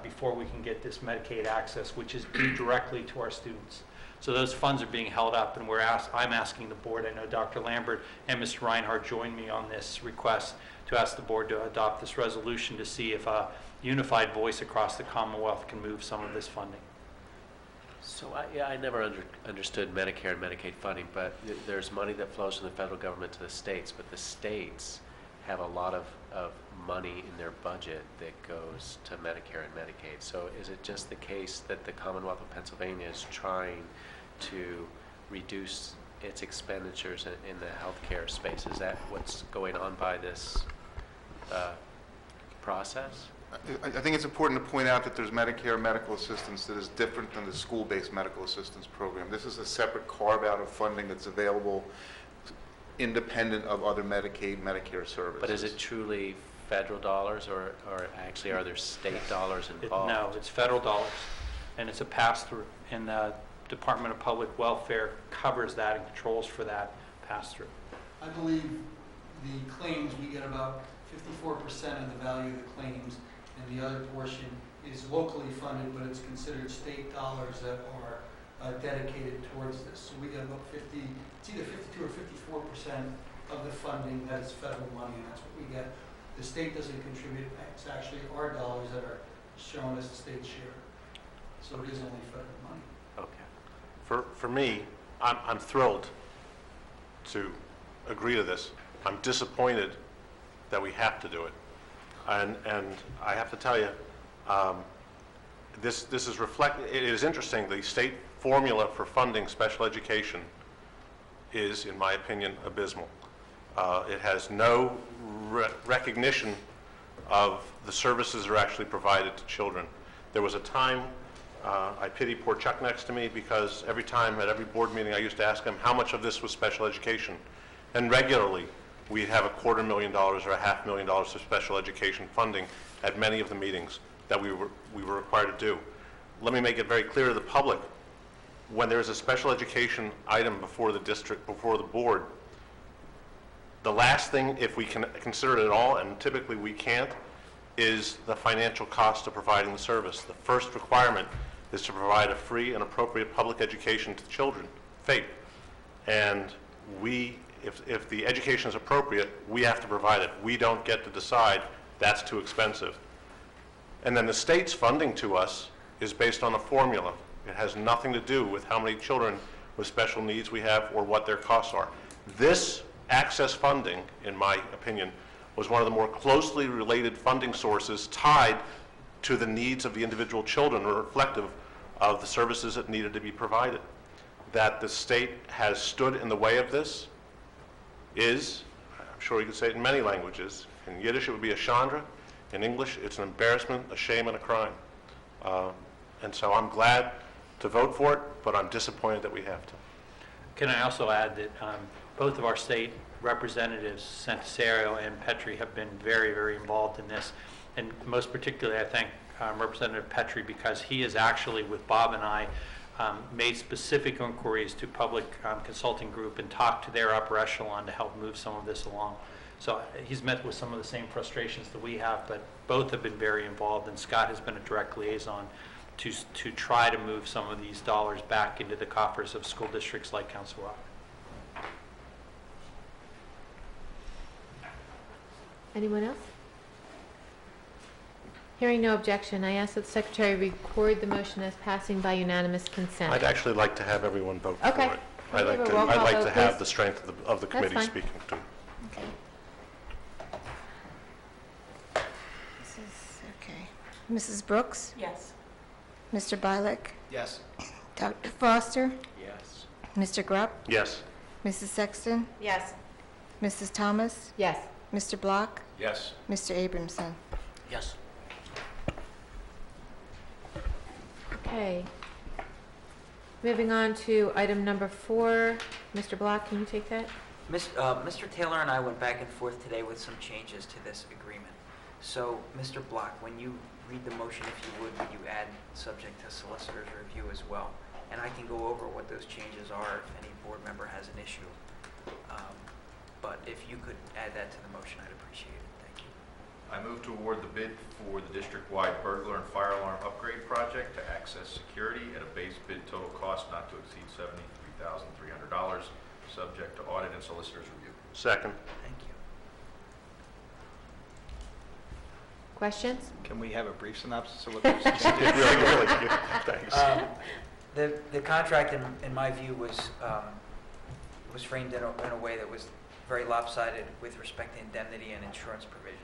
Speaker 2: before we can get this Medicaid access, which is due directly to our students. So those funds are being held up, and I'm asking the board, I know Dr. Lambert and Mr. Reinhardt joined me on this request to ask the board to adopt this resolution to see if a unified voice across the Commonwealth can move some of this funding.
Speaker 19: So I never understood Medicare and Medicaid funding, but there's money that flows from the federal government to the states, but the states have a lot of money in their budget that goes to Medicare and Medicaid. So is it just the case that the Commonwealth of Pennsylvania is trying to reduce its expenditures in the healthcare space? Is that what's going on by this process?
Speaker 21: I think it's important to point out that there's Medicare medical assistance that is different than the school-based medical assistance program. This is a separate carve-out of funding that's available independent of other Medicaid, Medicare services.
Speaker 19: But is it truly federal dollars, or actually are there state dollars involved?
Speaker 2: No, it's federal dollars, and it's a pass-through, and the Department of Public Welfare covers that and controls for that pass-through.
Speaker 22: I believe the claims, we get about
Speaker 8: 54% of the value of the claims, and the other portion is locally funded, but it's considered state dollars that are dedicated towards this. So we get about it's either 52 or 54% of the funding that is federal money, and that's what we get. The state doesn't contribute. It's actually our dollars that are shown as the state share. So it is only federal money.
Speaker 5: Okay. For me, I'm thrilled to agree to this. I'm disappointed that we have to do it. And I have to tell you, this is it is interesting. The state formula for funding special education is, in my opinion, abysmal. It has no recognition of the services that are actually provided to children. There was a time, I pity poor Chuck next to me, because every time at every board meeting I used to ask him how much of this was special education. And regularly we'd have $250,000 or $500,000 of special education funding at many of the meetings that we were required to do. Let me make it very clear to the public, when there is a special education item before the district, before the board, the last thing, if we can consider it at all, and typically we can't, is the financial cost of providing the service. The first requirement is to provide a free and appropriate public education to children, FAPE. And if the education is appropriate, we have to provide it. We don't get to decide that's too expensive. And then the state's funding to us is based on a formula. It has nothing to do with how many children with special needs we have or what their costs are. This access funding, in my opinion, was one of the more closely related funding sources tied to the needs of the individual children, or reflective of the services that needed to be provided. That the state has stood in the way of this is, I'm sure you could say it in many languages. In Yiddish it would be a chandra. In English it's an embarrassment, a shame, and a crime. And so I'm glad to vote for it, but I'm disappointed that we have to.
Speaker 2: Can I also add that both of our state representatives, Santisario and Petrie, have been very, very involved in this. And most particularly, I thank Representative Petrie, because he has actually, with Bob and I, made specific inquiries to Public Consulting Group and talked to their upper echelon to help move some of this along. So he's met with some of the same frustrations that we have, but both have been very involved, and Scott has been a direct liaison to try to move some of these dollars back into the coffers of school districts like Council Rock.
Speaker 1: Anyone else? Hearing no objection, I ask that the Secretary record the motion as passing by unanimous consent.
Speaker 5: I'd actually like to have everyone vote
Speaker 1: Okay.
Speaker 5: for it.
Speaker 1: Can we have a roll
Speaker 5: I'd
Speaker 1: call
Speaker 5: like
Speaker 1: vote,
Speaker 5: to have
Speaker 1: please?
Speaker 5: the strength of the
Speaker 1: That's
Speaker 5: committee
Speaker 1: fine.
Speaker 5: speaking to.
Speaker 17: Okay. Mrs. Brooks?
Speaker 16: Yes.
Speaker 17: Mr. Bialik?
Speaker 18: Yes.
Speaker 17: Dr. Foster?
Speaker 19: Yes.
Speaker 17: Mr. Grupp?
Speaker 5: Yes.
Speaker 17: Mrs. Sexton?
Speaker 16: Yes.
Speaker 17: Mrs. Thomas?
Speaker 1: Yes.
Speaker 17: Mr. Block?
Speaker 20: Yes.
Speaker 17: Mr. Abramson?
Speaker 12: Yes.
Speaker 1: Okay. Moving on to item number 4. Mr. Block, can you take that?
Speaker 12: Mr. Taylor and I went back and forth today with some changes to this agreement. So, Mr. Block, when you read the motion, if you would you add subject to solicitor's review as well? And I can go over what those changes are if any board member has an issue. But if you could add that to the motion, I'd appreciate it. Thank you.
Speaker 20: I move to award the bid for the district-wide burglar and fire alarm upgrade project to Access Security at a base bid total cost not to exceed $73,300, subject to audit and solicitor's review.
Speaker 5: Second.
Speaker 12: Thank you.
Speaker 1: Questions?
Speaker 18: Can we have a brief synopsis of what those changes are?
Speaker 5: Really good. Thanks.
Speaker 12: The contract, in my view, was framed in a way that was very lopsided with respect to indemnity and insurance provisions.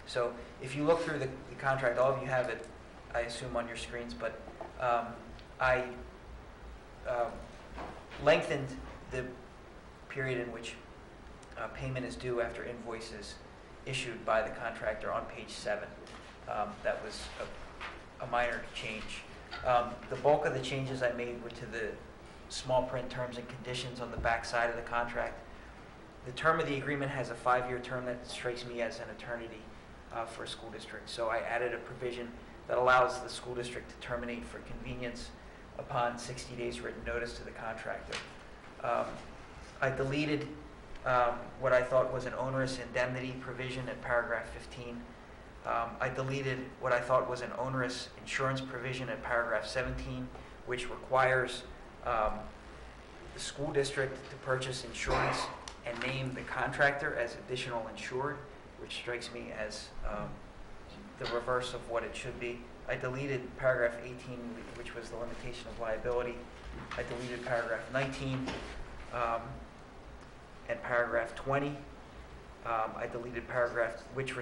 Speaker 12: So if you look through the contract, all of you have it, I assume, on your screens, but I lengthened the period in which payment is due after invoices issued by the contractor on page 7. That was a minor change. The bulk of the changes I made were to the small print terms and conditions on the back side of the contract. The term of the agreement has a 5-year term that strikes me as an eternity for a school district. So I added a provision that allows the school district to terminate for convenience upon 60 days written notice to the contractor. I deleted what I thought was an onerous indemnity provision at paragraph 15. I deleted what I thought was an onerous insurance provision at paragraph 17, which requires the school district to purchase insurance and name the contractor as additional insured, which strikes me as the reverse of what it should be. I deleted paragraph 18, which was the limitation of liability. I deleted paragraph 19 and paragraph 20. I deleted paragraph which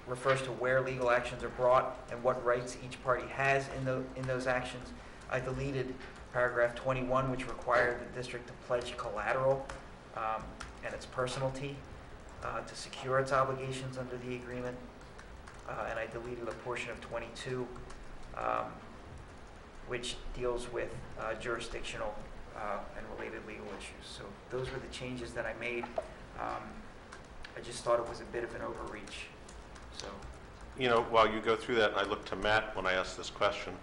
Speaker 12: refers to where legal actions are brought and what rights each party has in those actions. I deleted paragraph 21, which required the district to pledge collateral and its personality to secure its obligations under the agreement. And I deleted a portion of 22, which deals with jurisdictional and related legal issues. So those were the changes that I made. I just thought it was a bit of an overreach. So,
Speaker 5: You know, while you go through that, and I look to Matt when I ask this question,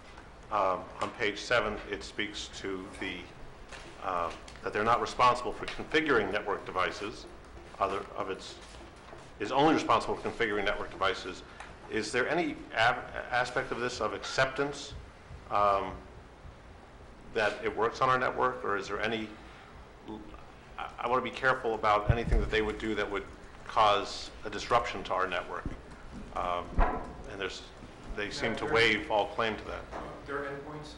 Speaker 5: on page 7, it speaks to the, that they're not responsible for configuring network devices. Is only responsible for configuring network devices. Is there any aspect of this of acceptance that it works on our network, or is there any, I want to be careful about anything that they would do that would cause a disruption to our network. And they seem to waive all claim to that.
Speaker 9: There are endpoints,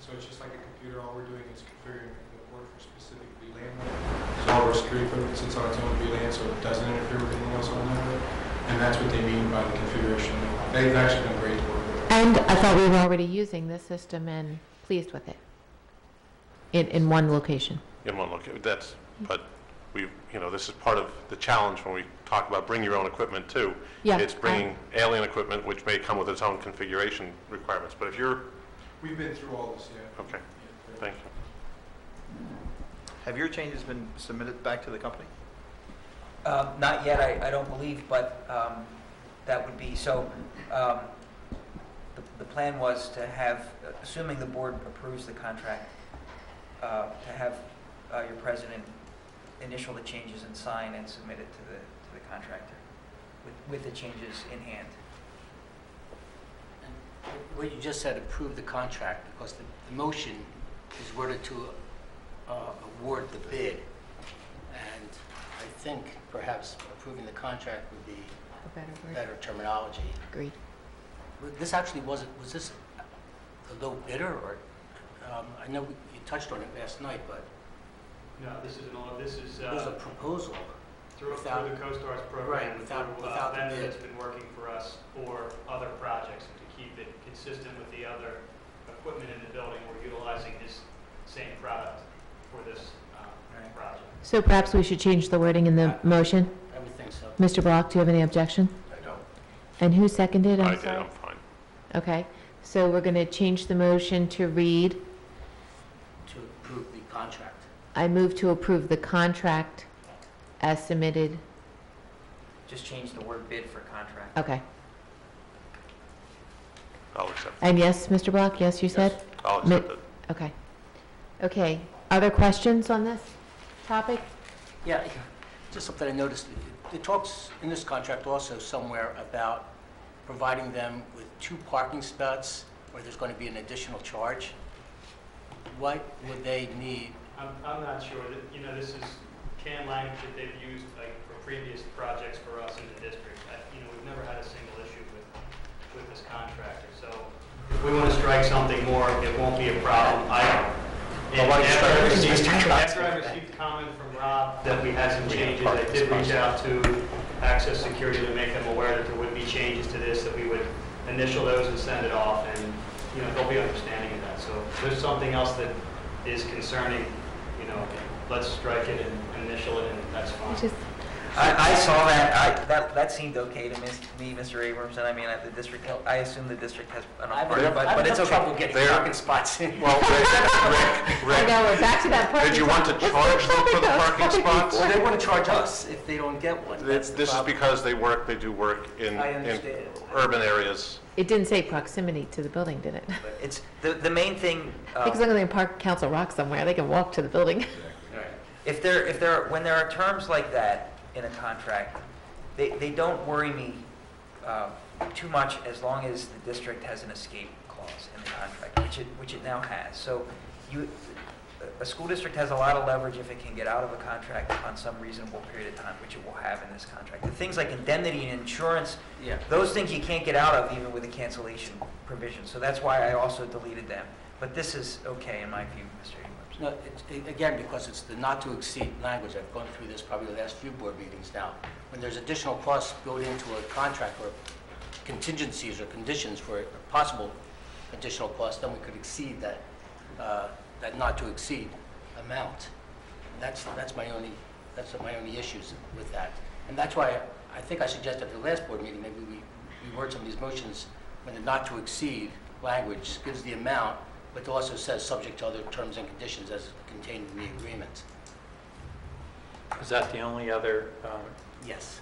Speaker 9: so it's just like a computer. All we're doing is configuring the port for specific VLAN. So all our security equipment sits on its own VLAN, so it doesn't interfere with anything else on the network. And that's what they mean by the configuration. They've actually been great to work with.
Speaker 1: And I thought we were already using this system and pleased with it in one location.
Speaker 5: In one location, but we, this is part of the challenge when we talk about bring your own equipment too.
Speaker 1: Yeah,
Speaker 5: It's bringing alien equipment, which may come with its own configuration requirements. But if you're...
Speaker 9: We've been through all this, yeah.
Speaker 5: Okay, thank you.
Speaker 18: Have your changes been submitted back to the company?
Speaker 12: Not yet, I don't believe, but that would be, so the plan was to have, assuming the board approves the contract, to have your president initial the changes and sign and submit it to the contractor with the changes in hand.
Speaker 22: What you just said, approve the contract, because the motion is worded to award the bid. And I think perhaps approving the contract would be
Speaker 1: a
Speaker 22: better terminology.
Speaker 1: Agreed.
Speaker 22: This actually was this a low bidder, or I know you touched on it last night, but
Speaker 2: No, this is
Speaker 22: it was a proposal.
Speaker 2: through the CoStarz program.
Speaker 22: Right, without the
Speaker 2: vendor
Speaker 22: bid.
Speaker 2: that's been working for us for other projects, and to keep it consistent with the other equipment in the building, we're utilizing his same product for this project.
Speaker 1: So perhaps we should change the wording in the motion?
Speaker 22: I would think so.
Speaker 1: Mr. Block, do you have any objection?
Speaker 5: I don't.
Speaker 1: And who seconded?
Speaker 5: I
Speaker 1: I'm sorry.
Speaker 5: did, I'm fine.
Speaker 1: Okay, so we're going to change the motion to read,
Speaker 22: To approve the contract.
Speaker 1: I move to approve the contract as submitted.
Speaker 12: Just change the word bid for contract.
Speaker 1: Okay.
Speaker 5: I'll accept.
Speaker 1: And yes, Mr. Block, yes, you said?
Speaker 5: I'll accept it.
Speaker 1: Okay. Okay, other questions on this topic?
Speaker 22: Yeah, just something I noticed. It talks in this contract also somewhere about providing them with 2 parking spots where there's going to be an additional charge. What would they need?
Speaker 2: I'm not sure. This is canned language that they've used for previous projects for us in the district. We've never had a single issue with this contractor. So if we want to strike something more, it won't be a problem. After I received comment from Rob that we had some changes, I did reach out to Access Security to make them aware that there would be changes to this, that we would initial those and send it off, and they'll be understanding of that. So if there's something else that is concerning, let's strike it and initial it, and that's fine.
Speaker 12: I saw that. That seemed okay to me, Mr. Abrams, and I mean, the district. I assume the district has enough parking, but it's okay.
Speaker 22: Trouble getting parking spots in.
Speaker 5: Well, Rick,
Speaker 1: I know, we're back to that parking
Speaker 5: did you want to charge them for the parking spots?
Speaker 22: Well, they want to charge us if they don't get one.
Speaker 5: This is because they do work in urban areas.
Speaker 1: It didn't say proximity to the building, did it?
Speaker 12: But it's the main thing.
Speaker 1: Because they're going to park Council Rock somewhere, they can walk to the building.
Speaker 12: when there are terms like that in a contract, they don't worry me too much as long as the district has an escape clause in the contract, which it now has. So a school district has a lot of leverage if it can get out of a contract on some reasonable period of time, which it will have in this contract. The things like indemnity and insurance, those things you can't get out of even with a cancellation provision. So that's why I also deleted them. But this is okay in my view, Mr. Abrams.
Speaker 22: No, again, because it's the not to exceed language. I've gone through this probably the last few board meetings now. When there's additional costs built into a contract or contingencies or conditions for a possible additional cost, then we could exceed that not to exceed amount. That's my only issues with that. And that's why I think I suggested at the last board meeting, maybe we word some of these motions when the not to exceed language gives the amount, but also says subject to other terms and conditions as contained in the agreement.
Speaker 2: Is that the only other?
Speaker 22: Yes.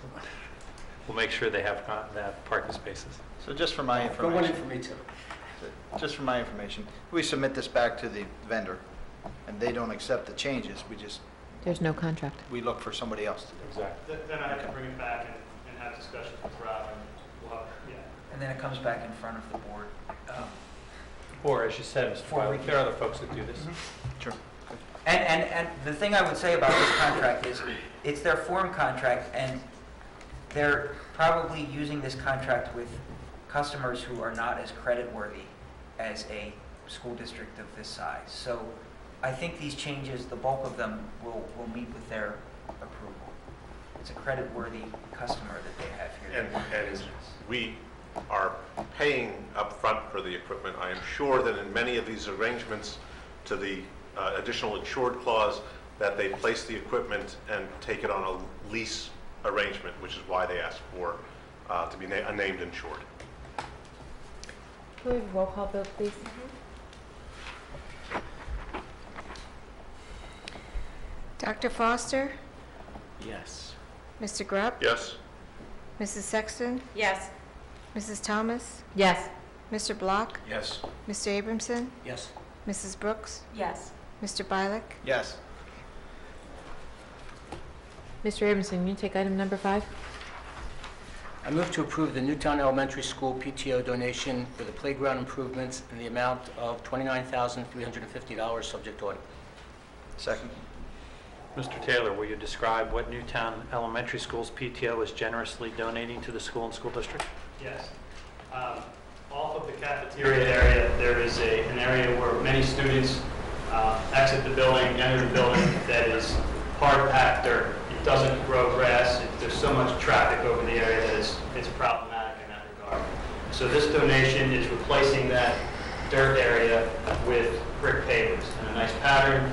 Speaker 2: We'll make sure they have parking spaces.
Speaker 18: So just for my information.
Speaker 22: Go one in for me too.
Speaker 18: Just for my information, we submit this back to the vendor, and they don't accept the changes.
Speaker 1: There's no contract.
Speaker 18: We look for somebody else to do it.
Speaker 2: Exactly.
Speaker 6: Then I have to bring it back and have discussions with Rob, and we'll have,
Speaker 12: And then it comes back in front of the board.
Speaker 2: Or, as you said, Mr. Wiley, there are other folks that do this.
Speaker 18: Sure.
Speaker 12: And the thing I would say about this contract is it's their form contract, and they're probably using this contract with customers who are not as creditworthy as a school district of this size. So I think these changes, the bulk of them, will meet with their approval. It's a creditworthy customer that they have here.
Speaker 5: And we are paying upfront for the equipment. I am sure that in many of these arrangements to the additional insured clause, that they place the equipment and take it on a lease arrangement, which is why they ask for to be named insured.
Speaker 1: Can we have a roll call vote, please?
Speaker 17: Dr. Foster?
Speaker 19: Yes.
Speaker 17: Mr. Grubb?
Speaker 5: Yes.
Speaker 17: Mrs. Sexton?
Speaker 16: Yes.
Speaker 17: Mrs. Thomas?
Speaker 1: Yes.
Speaker 17: Mr. Block?
Speaker 18: Yes.
Speaker 17: Mr. Abramson?
Speaker 22: Yes.
Speaker 17: Mrs. Brooks?
Speaker 16: Yes.
Speaker 17: Mr. Bialik?
Speaker 18: Yes.
Speaker 1: Mr. Abramson, can you take item number 5?
Speaker 22: I move to approve the Newtown Elementary School PTO donation for the playground improvements in the amount of $29,350, subject to audit.
Speaker 18: Second.
Speaker 2: Mr. Taylor, will you describe what Newtown Elementary School's PTO is generously donating to the school and school district?
Speaker 6: Yes. Off of the cafeteria area, there is an area where many students exit the building, enter the building, that is hard-packed dirt. It doesn't grow grass. There's so much traffic over the area that it's problematic in that regard. So this donation is replacing that dirt area with brick pavers and a nice pattern,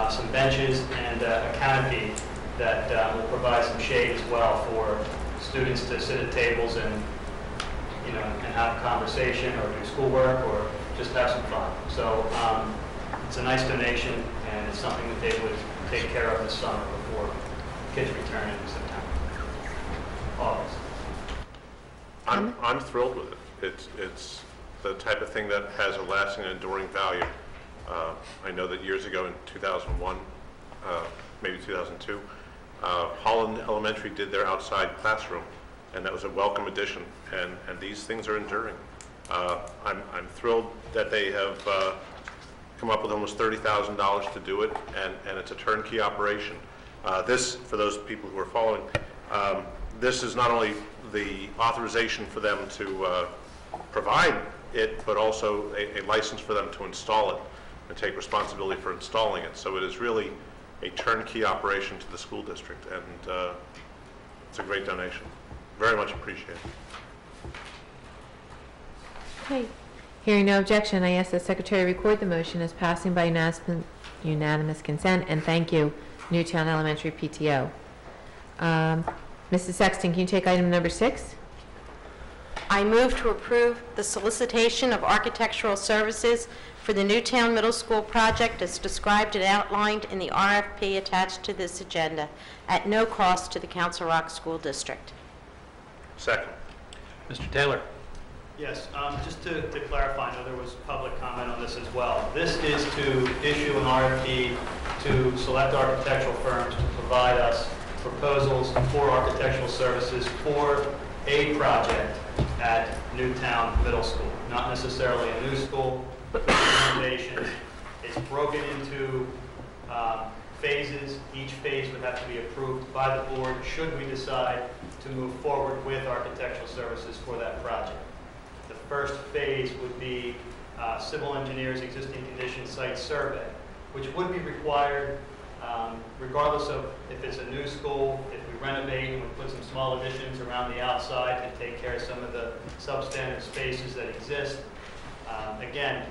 Speaker 6: some benches, and a canopy that will provide some shade as well for students to sit at tables and and have a conversation or do schoolwork or just have some fun. So it's a nice donation, and it's something that they would take care of this summer before kids return in September, August.
Speaker 5: I'm thrilled with it. It's the type of thing that has a lasting and enduring value. I know that years ago in 2001, maybe 2002, Holland Elementary did their outside classroom, and that was a welcome addition, and these things are enduring. I'm thrilled that they have come up with almost $30,000 to do it, and it's a turnkey operation. This, for those people who are following, this is not only the authorization for them to provide it, but also a license for them to install it and take responsibility for installing it. So it is really a turnkey operation to the school district, and it's a great donation. Very much appreciated.
Speaker 1: Okay. Hearing no objection, I ask the Secretary record the motion as passing by unanimous consent, and thank you, Newtown Elementary PTO. Mrs. Sexton, can you take item number 6?
Speaker 4: I move to approve the solicitation of architectural services for the Newtown Middle School project as described and outlined in the RFP attached to this agenda at no cost to the Council Rock School District.
Speaker 5: Second.
Speaker 2: Mr. Taylor.
Speaker 6: Yes, just to clarify, I know there was public comment on this as well. This is to issue an RFP to select architectural firms to provide us proposals for architectural services for a project at Newtown Middle School. Not necessarily a new school, but renovations. It's broken into phases. Each phase would have to be approved by the board should we decide to move forward with architectural services for that project. The first phase would be civil engineers existing condition site survey, which would be required regardless of if it's a new school, if we renovate and we put some small additions around the outside to take care of some of the substandard spaces that exist. Again,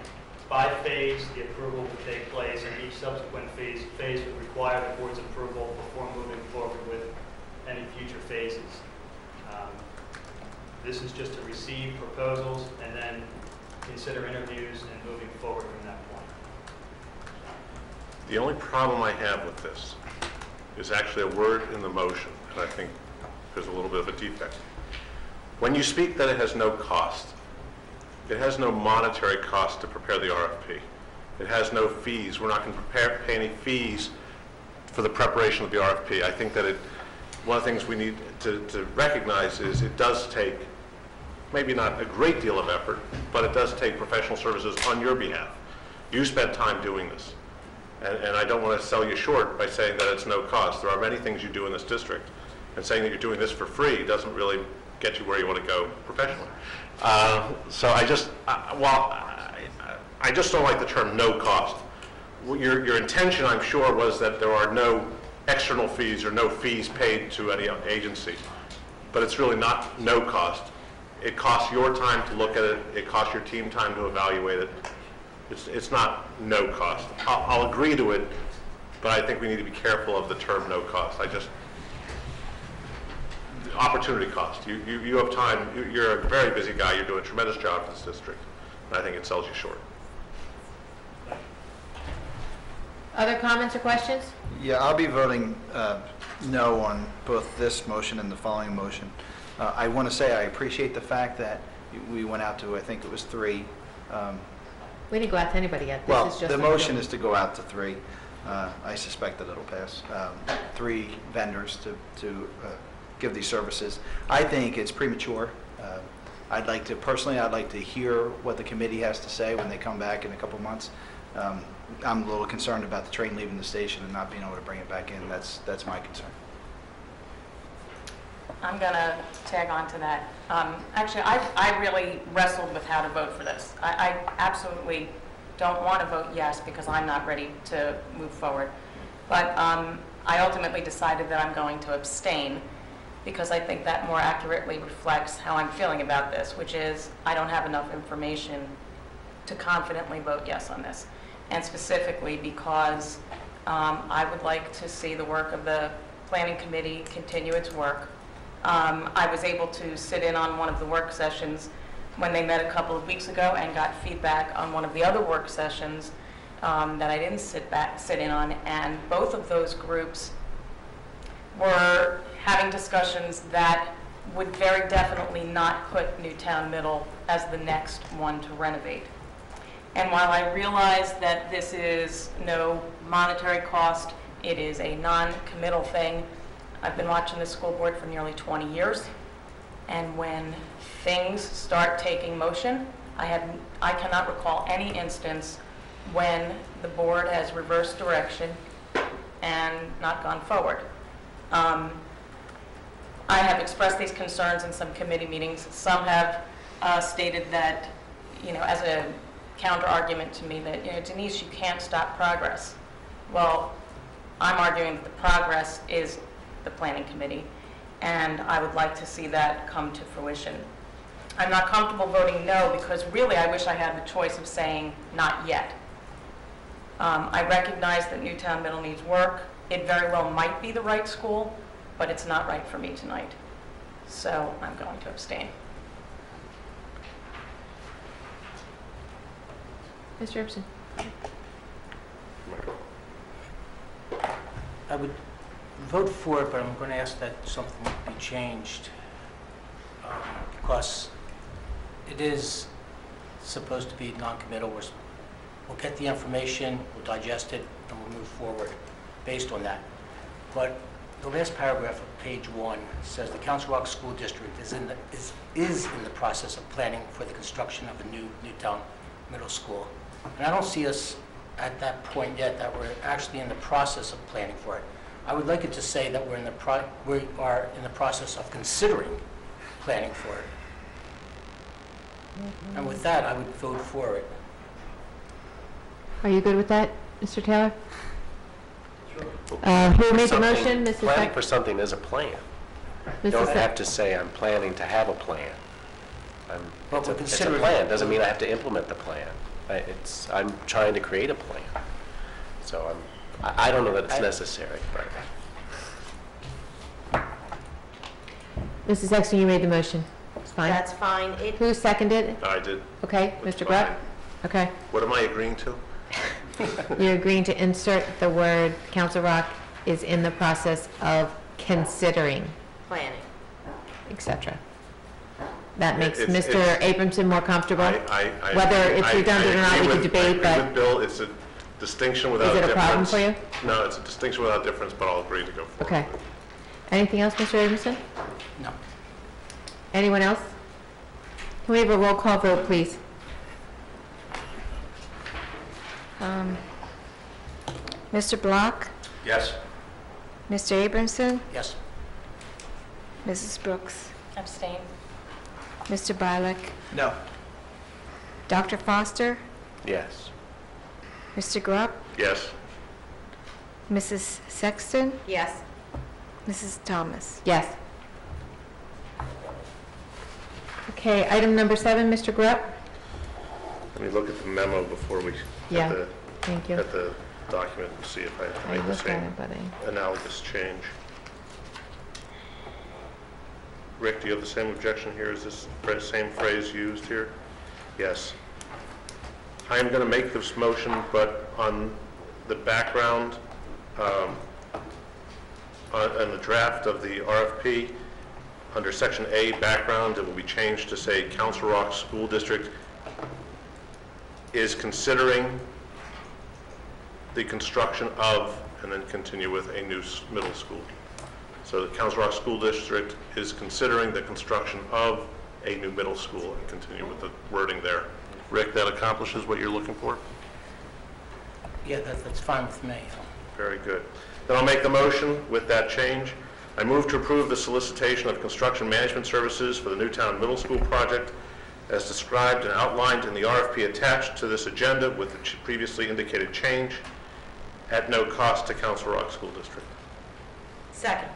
Speaker 6: by phase, the approval would take place, and each subsequent phase would require the board's approval before moving forward with any future phases. This is just to receive proposals and then consider interviews and moving forward from that point.
Speaker 5: The only problem I have with this is actually a word in the motion, and I think there's a little bit of a defect. When you speak that it has no cost, it has no monetary cost to prepare the RFP. It has no fees. We're not going to pay any fees for the preparation of the RFP. I think that one of the things we need to recognize is it does take, maybe not a great deal of effort, but it does take professional services on your behalf. You spent time doing this. And I don't want to sell you short by saying that it's no cost. There are many things you do in this district, and saying that you're doing this for free doesn't really get you where you want to go professionally. So I just don't like the term no cost. Your intention, I'm sure, was that there are no external fees or no fees paid to any agency, but it's really not no cost. It costs your time to look at it. It costs your team time to evaluate it. It's not no cost. I'll agree to it, but I think we need to be careful of the term no cost. Opportunity cost. You have time. You're a very busy guy. You're doing a tremendous job for this district, and I think it sells you short.
Speaker 1: Other comments or questions?
Speaker 18: Yeah, I'll be voting no on both this motion and the following motion. I want to say I appreciate the fact that we went out to, I think it was 3.
Speaker 1: We didn't go out to anybody yet. This
Speaker 18: Well,
Speaker 1: is just
Speaker 18: the
Speaker 1: a-
Speaker 18: motion is to go out to 3. I suspect that it'll pass. 3 vendors to give these services. I think it's premature. I'd like to hear what the committee has to say when they come back in a couple months. I'm a little concerned about the train leaving the station and not being able to bring it back in. That's my concern.
Speaker 16: I'm going to tag on to that. Actually, I really wrestled with how to vote for this. I absolutely don't want to vote yes because I'm not ready to move forward. But I ultimately decided that I'm going to abstain because I think that more accurately reflects how I'm feeling about this, which is I don't have enough information to confidently vote yes on this. And specifically because I would like to see the work of the Planning Committee continue its work. I was able to sit in on one of the work sessions when they met a couple of weeks ago and got feedback on one of the other work sessions that I didn't sit in on, and both of those groups were having discussions that would very definitely not put Newtown Middle as the next one to renovate. And while I realize that this is no monetary cost, it is a non-committal thing. I've been watching the school board for nearly 20 years, and when things start taking motion, I cannot recall any instance when the board has reversed direction and not gone forward. I have expressed these concerns in some committee meetings. Some have stated that, as a counter argument to me that, Denise, you can't stop progress. Well, I'm arguing that the progress is the Planning Committee, and I would like to see that come to fruition. I'm not comfortable voting no because really I wish I had the choice of saying not yet. I recognize that Newtown Middle needs work. It very well might be the right school, but it's not right for me tonight. So I'm going to abstain.
Speaker 1: Mr. Ibsen.
Speaker 22: I would vote for it, but I'm going to ask that something be changed because it is supposed to be non-committal. We'll get the information, we'll digest it, and we'll move forward based on that. But the last paragraph of page 1 says the Council Rock School District is in the process of planning for the construction of a new Newtown Middle School. And I don't see us at that point yet that we're actually in the process of planning for it. I would like it to say that we are in the process of considering planning for it. And with that, I would vote for it.
Speaker 1: Are you good with that, Mr. Taylor? Who made the motion? Mrs.
Speaker 19: Planning
Speaker 1: Beck?
Speaker 19: for something is a plan. You
Speaker 1: Mrs.
Speaker 19: don't
Speaker 1: Beck?
Speaker 19: have to say, I'm planning to have a plan.
Speaker 22: But
Speaker 19: It's
Speaker 22: we're
Speaker 19: a
Speaker 22: considering-
Speaker 19: plan, doesn't mean I have to implement the plan. I'm trying to create a plan. So I don't know that it's necessary, but.
Speaker 1: Mrs. Exton, you made the motion. It's fine.
Speaker 4: That's fine.
Speaker 1: Who seconded it?
Speaker 5: I did.
Speaker 1: Okay, Mr. Grubb? Okay.
Speaker 5: What am I agreeing to?
Speaker 1: You're agreeing to insert the word Council Rock is in the process of considering,
Speaker 4: Planning.
Speaker 1: etc. That makes
Speaker 5: It's-
Speaker 1: Mr. Abramson more comfortable?
Speaker 5: I-
Speaker 1: Whether it's
Speaker 5: I-
Speaker 1: redundant or
Speaker 5: I
Speaker 1: not,
Speaker 5: agree
Speaker 1: we can
Speaker 5: with-
Speaker 1: debate,
Speaker 5: I agree
Speaker 1: but
Speaker 5: with Bill, it's a distinction without
Speaker 1: Is it a
Speaker 5: difference.
Speaker 1: problem for you?
Speaker 5: No, it's a distinction without difference, but I'll agree to go forward.
Speaker 1: okay. Anything else, Mr. Abramson?
Speaker 22: No.
Speaker 1: Anyone else? Can we have a roll call vote, please?
Speaker 17: Mr. Block,
Speaker 5: Yes.
Speaker 17: Mr. Abramson,
Speaker 22: Yes.
Speaker 17: Mrs. Brooks,
Speaker 16: Abstain.
Speaker 17: Mr. Bialik,
Speaker 18: No.
Speaker 17: Dr. Foster,
Speaker 19: Yes.
Speaker 17: Mr. Grubb,
Speaker 5: Yes.
Speaker 17: Mrs. Sexton,
Speaker 4: Yes.
Speaker 17: Mrs. Thomas.
Speaker 1: Yes. Okay, item number 7, Mr. Grubb?
Speaker 5: Let me look at the memo before we,
Speaker 1: Yeah,
Speaker 5: at the,
Speaker 1: thank you.
Speaker 5: at the document and see if I
Speaker 1: I
Speaker 5: make the
Speaker 1: looked at
Speaker 5: same
Speaker 1: it, but I...
Speaker 5: analogous change. Rick, do you have the same objection here? Is this same phrase used here? Yes. I am going to make this motion, but on the background, on the draft of the RFP, under Section A, background, it will be changed to say Council Rock School District is considering the construction of, and then continue with a new middle school. So the Council Rock School District is considering the construction of a new middle school, and continue with the wording there. Rick, that accomplishes what you're looking for?
Speaker 22: Yeah, that's fine with me.
Speaker 5: Very good. Then I'll make the motion with that change. I move to approve the solicitation of construction management services for the Newtown Middle School project as described and outlined in the RFP attached to this agenda with the previously indicated change at no cost to Council Rock School District.
Speaker 4: Second.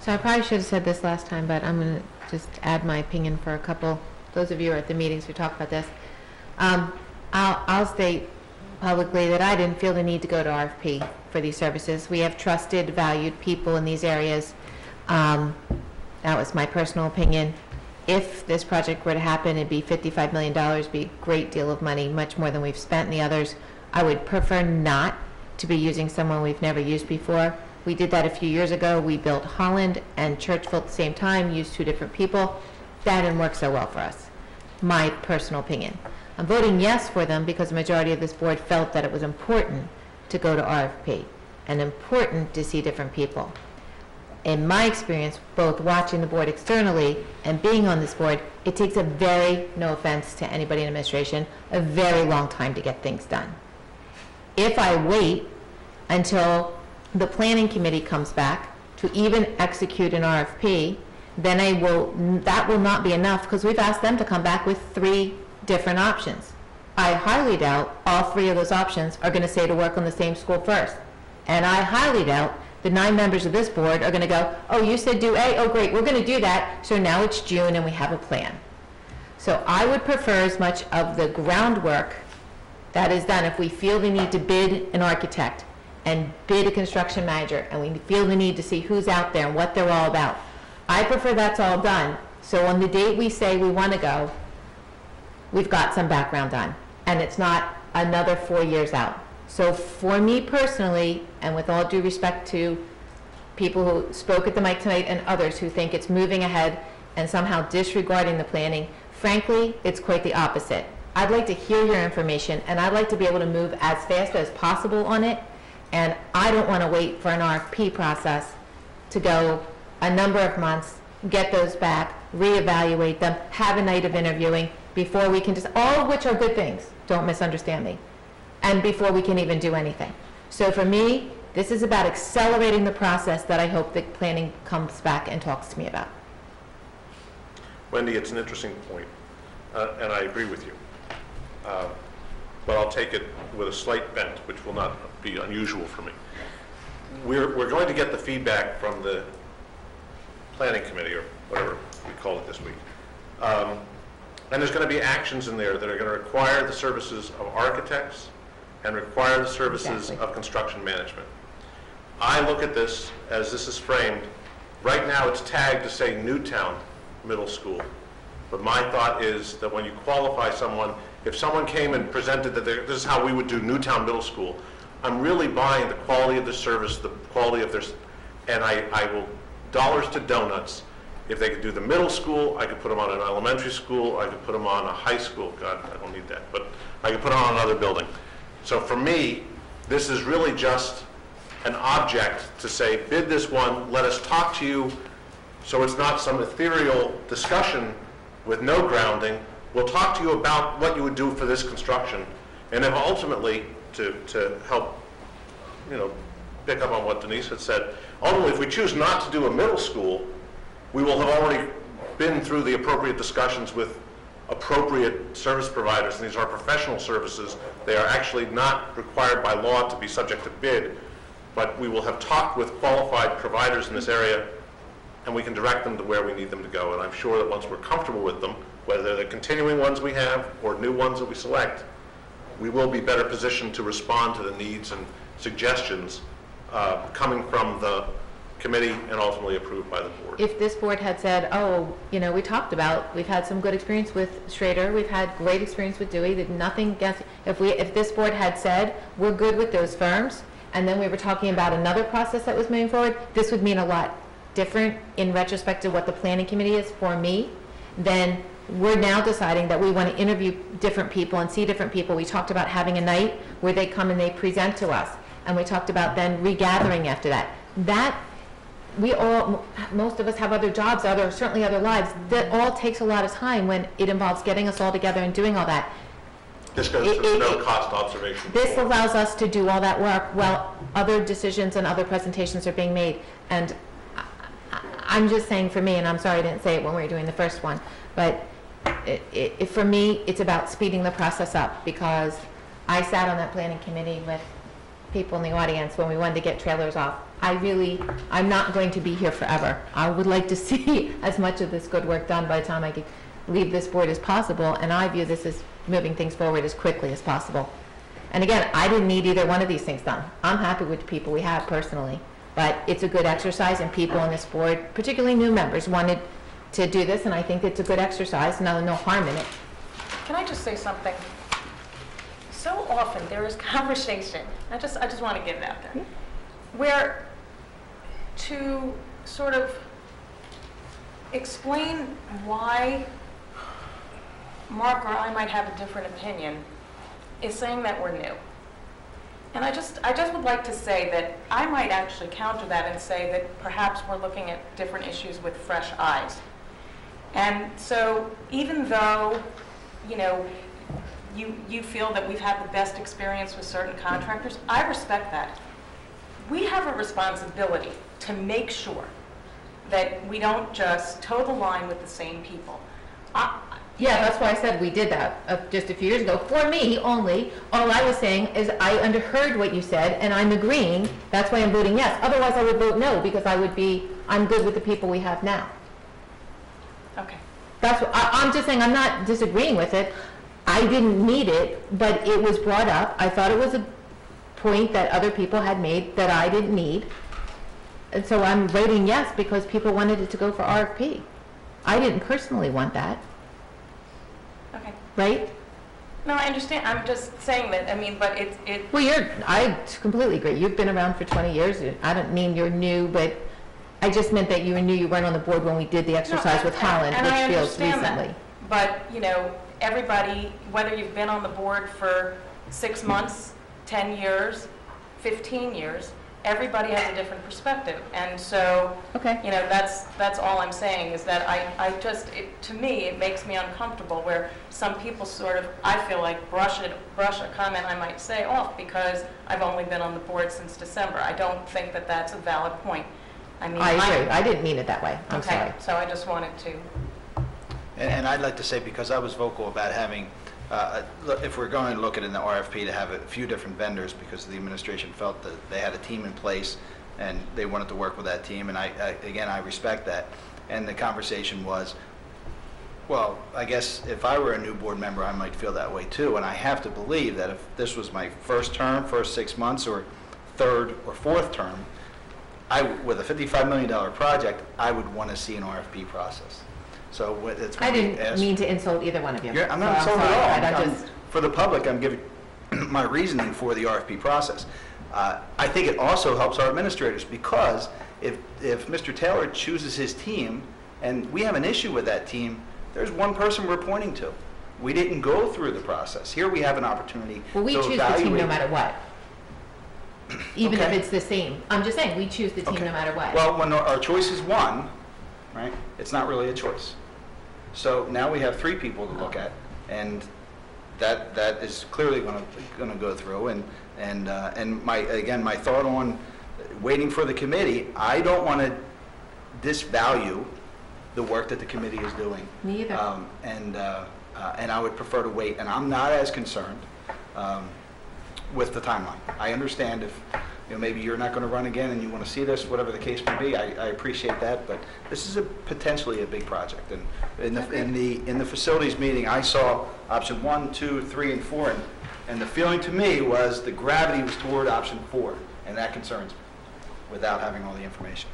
Speaker 1: So I probably should have said this last time, but I'm going to just add my opinion for a couple, those of you who are at the meetings who talk about this. I'll state publicly that I didn't feel the need to go to RFP for these services. We have trusted, valued people in these areas. That was my personal opinion. If this project were to happen, it'd be $55 million, it'd be a great deal of money, much more than we've spent in the others. I would prefer not to be using someone we've never used before. We did that a few years ago. We built Holland and Churchville at the same time, used 2 different people. That didn't work so well for us. My personal opinion. I'm voting yes for them because the majority of this board felt that it was important to go to RFP and important to see different people. In my experience, both watching the board externally and being on this board, it takes a very, no offense to anybody in administration, a very long time to get things done. If I wait until the planning committee comes back to even execute an RFP, then that will not be enough because we've asked them to come back with 3 different options. I highly doubt all 3 of those options are going to say to work on the same school first. And I highly doubt the 9 members of this board are going to go, oh, you said do A? Oh, great, we're going to do that. So now it's June and we have a plan. So I would prefer as much of the groundwork that is done. If we feel the need to bid an architect and bid a construction manager, and we feel the need to see who's out there and what they're all about, I prefer that's all done. So on the date we say we want to go, we've got some background done. And it's not another 4 years out. So for me personally, and with all due respect to people who spoke at the mic tonight and others who think it's moving ahead and somehow disregarding the planning, frankly, it's quite the opposite. I'd like to hear your information, and I'd like to be able to move as fast as possible on it, and I don't want to wait for an RFP process to go a number of months, get those back, reevaluate them, have a night of interviewing before we can just, all of which are good things, don't misunderstand me, and before we can even do anything. So for me, this is about accelerating the process that I hope that planning comes back and talks to me about.
Speaker 5: Wendy, it's an interesting point, and I agree with you. But I'll take it with a slight bent, which will not be unusual for me. We're going to get the feedback from the planning committee, or whatever we call it this week. And there's going to be actions in there that are going to require the services of architects and require the services of construction management. I look at this as this is framed. Right now it's tagged to say Newtown Middle School. But my thought is that when you qualify someone, if someone came and presented that this is how we would do Newtown Middle School, I'm really buying the quality of the service, the quality of their, and I will, dollars to donuts. If they could do the middle school, I could put them on an elementary school, I could put them on a high school. God, I don't need that, but I could put them on another building. So for me, this is really just an object to say, bid this one, let us talk to you, so it's not some ethereal discussion with no grounding. We'll talk to you about what you would do for this construction, and if ultimately, to help, pick up on what Denise had said, ultimately, if we choose not to do a middle school, we will have already been through the appropriate discussions with appropriate service providers, and these are professional services. They are actually not required by law to be subject to bid, but we will have talked with qualified providers in this area, and we can direct them to where we need them to go. And I'm sure that once we're comfortable with them, whether they're the continuing ones we have or new ones that we select, we will be better positioned to respond to the needs and suggestions coming from the committee and ultimately approved by the board.
Speaker 1: If this board had said, oh, we talked about, we've had some good experience with Schrader, we've had great experience with Dewey, that nothing against, if this board had said, we're good with those firms, and then we were talking about another process that was moving forward, this would mean a lot different in retrospect to what the planning committee is for me. Then we're now deciding that we want to interview different people and see different people. We talked about having a night where they come and they present to us, and we talked about then regathering after that. That most of us have other jobs, certainly other lives. That all takes a lot of time when it involves getting us all together and doing all that.
Speaker 5: This goes to the no-cost observation.
Speaker 1: This allows us to do all that work while other decisions and other presentations are being made. And I'm just saying for me, and I'm sorry I didn't say it when we were doing the first one, but for me, it's about speeding the process up, because I sat on that planning committee with people in the audience when we wanted to get trailers off. I'm not going to be here forever. I would like to see as much of this good work done by the time I could leave this board as possible, and I view this as moving things forward as quickly as possible. And again, I didn't need either one of these things done. I'm happy with the people we have personally, but it's a good exercise, and people on this board, particularly new members, wanted to do this, and I think it's a good exercise, and no harm in it.
Speaker 16: Can I just say something? So often there is conversation, I just want to get it out there, where to sort of explain why Mark or I might have a different opinion is saying that we're new. And I just would like to say that I might actually counter that and say that perhaps we're looking at different issues with fresh eyes. And so even though, you feel that we've had the best experience with certain contractors, I respect that. We have a responsibility to make sure that we don't just toe the line with the same people.
Speaker 1: Yeah, that's why I said we did that just a few years ago. For me only, all I was saying is I underheard what you said, and I'm agreeing. That's why I'm voting yes. Otherwise, I would vote no, because I'm good with the people we have now.
Speaker 16: Okay.
Speaker 1: I'm just saying I'm not disagreeing with it. I didn't need it, but it was brought up. I thought it was a point that other people had made that I didn't need. And so I'm voting yes because people wanted it to go for RFP. I didn't personally want that.
Speaker 16: Okay.
Speaker 1: Right?
Speaker 16: No, I understand. I'm just saying that, but it...
Speaker 1: Well, I completely agree. You've been around for 20 years. I don't mean you're new, but I just meant that you weren't on the board when we did the exercise with Holland, which feels recently.
Speaker 16: That. But, everybody, whether you've been on the board for 6 months, 10 years, 15 years, everybody has a different perspective. And so, you know, that's all I'm saying, is that I just, to me, it makes me uncomfortable where some people sort of, I feel like, brush a comment I might say off because I've only been on the board since December. I don't think that that's a valid point. I mean,
Speaker 1: I agree. I didn't mean it that way. I'm sorry.
Speaker 16: Okay, so I just wanted to.
Speaker 18: And I'd like to say, because I was vocal about having, if we're going to look at in the RFP to have a few different vendors, because the administration felt that they had a team in place and they wanted to work with that team, and again, I respect that. And the conversation was, well, I guess if I were a new board member, I might feel that way too, and I have to believe that if this was my first term, first 6 months, or third or fourth term, with a $55 million project, I would want to see an RFP process. So it's
Speaker 1: I didn't mean to insult either one of you.
Speaker 18: I'm not insulted at all. For the public, I'm giving my reasoning for the RFP process. I think it also helps our administrators, because if Mr. Taylor chooses his team and we have an issue with that team, there's one person we're pointing to. We didn't go through the process. Here we have an opportunity to evaluate.
Speaker 1: Well, we choose the team no matter what. Even if it's the same. I'm just saying, we choose the team no matter what.
Speaker 18: Well, when our choice is one, right, it's not really a choice. So now we have 3 people to look at, and that is clearly going to go through. And my thought on waiting for the committee, I don't want to disvalue the work that the committee is doing.
Speaker 1: Me either.
Speaker 18: And I would prefer to wait. And I'm not as concerned with the timeline. I understand if maybe you're not going to run again and you want to see this, whatever the case may be. I appreciate that, but this is potentially a big project. And in the facilities meeting, I saw option 1, 2, 3, and 4, and the feeling to me was the gravity was toward option 4, and that concerns me, without having all the information.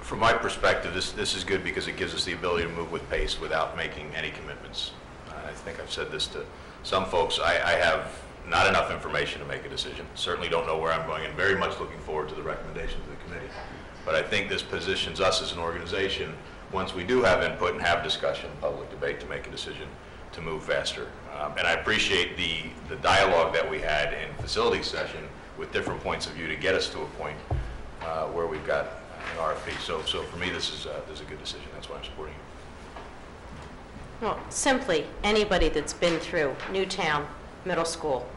Speaker 20: From my perspective, this is good because it gives us the ability to move with pace without making any commitments. I think I've said this to some folks. I have not enough information to make a decision. Certainly don't know where I'm going, and very much looking forward to the recommendations of the committee. But I think this positions us as an organization, once we do have input and have discussion, public debate, to make a decision to move faster. And I appreciate the dialogue that we had in facilities session with different points of view to get us to a point where we've got an RFP. So for me, this is a good decision. That's why I'm supporting it.
Speaker 4: Well, simply, anybody that's been through Newtown Middle School,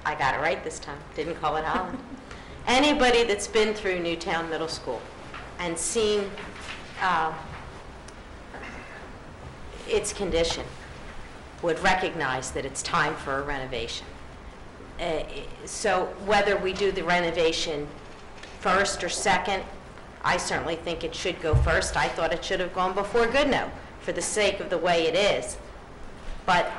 Speaker 4: I got it right this time, didn't call it Holland. Anybody that's been through Newtown Middle School and seen its condition would recognize that it's time for a renovation. So whether we do the renovation first or second, I certainly think it should go first. I thought it should have gone before Goodnoe for the sake of the way it is. But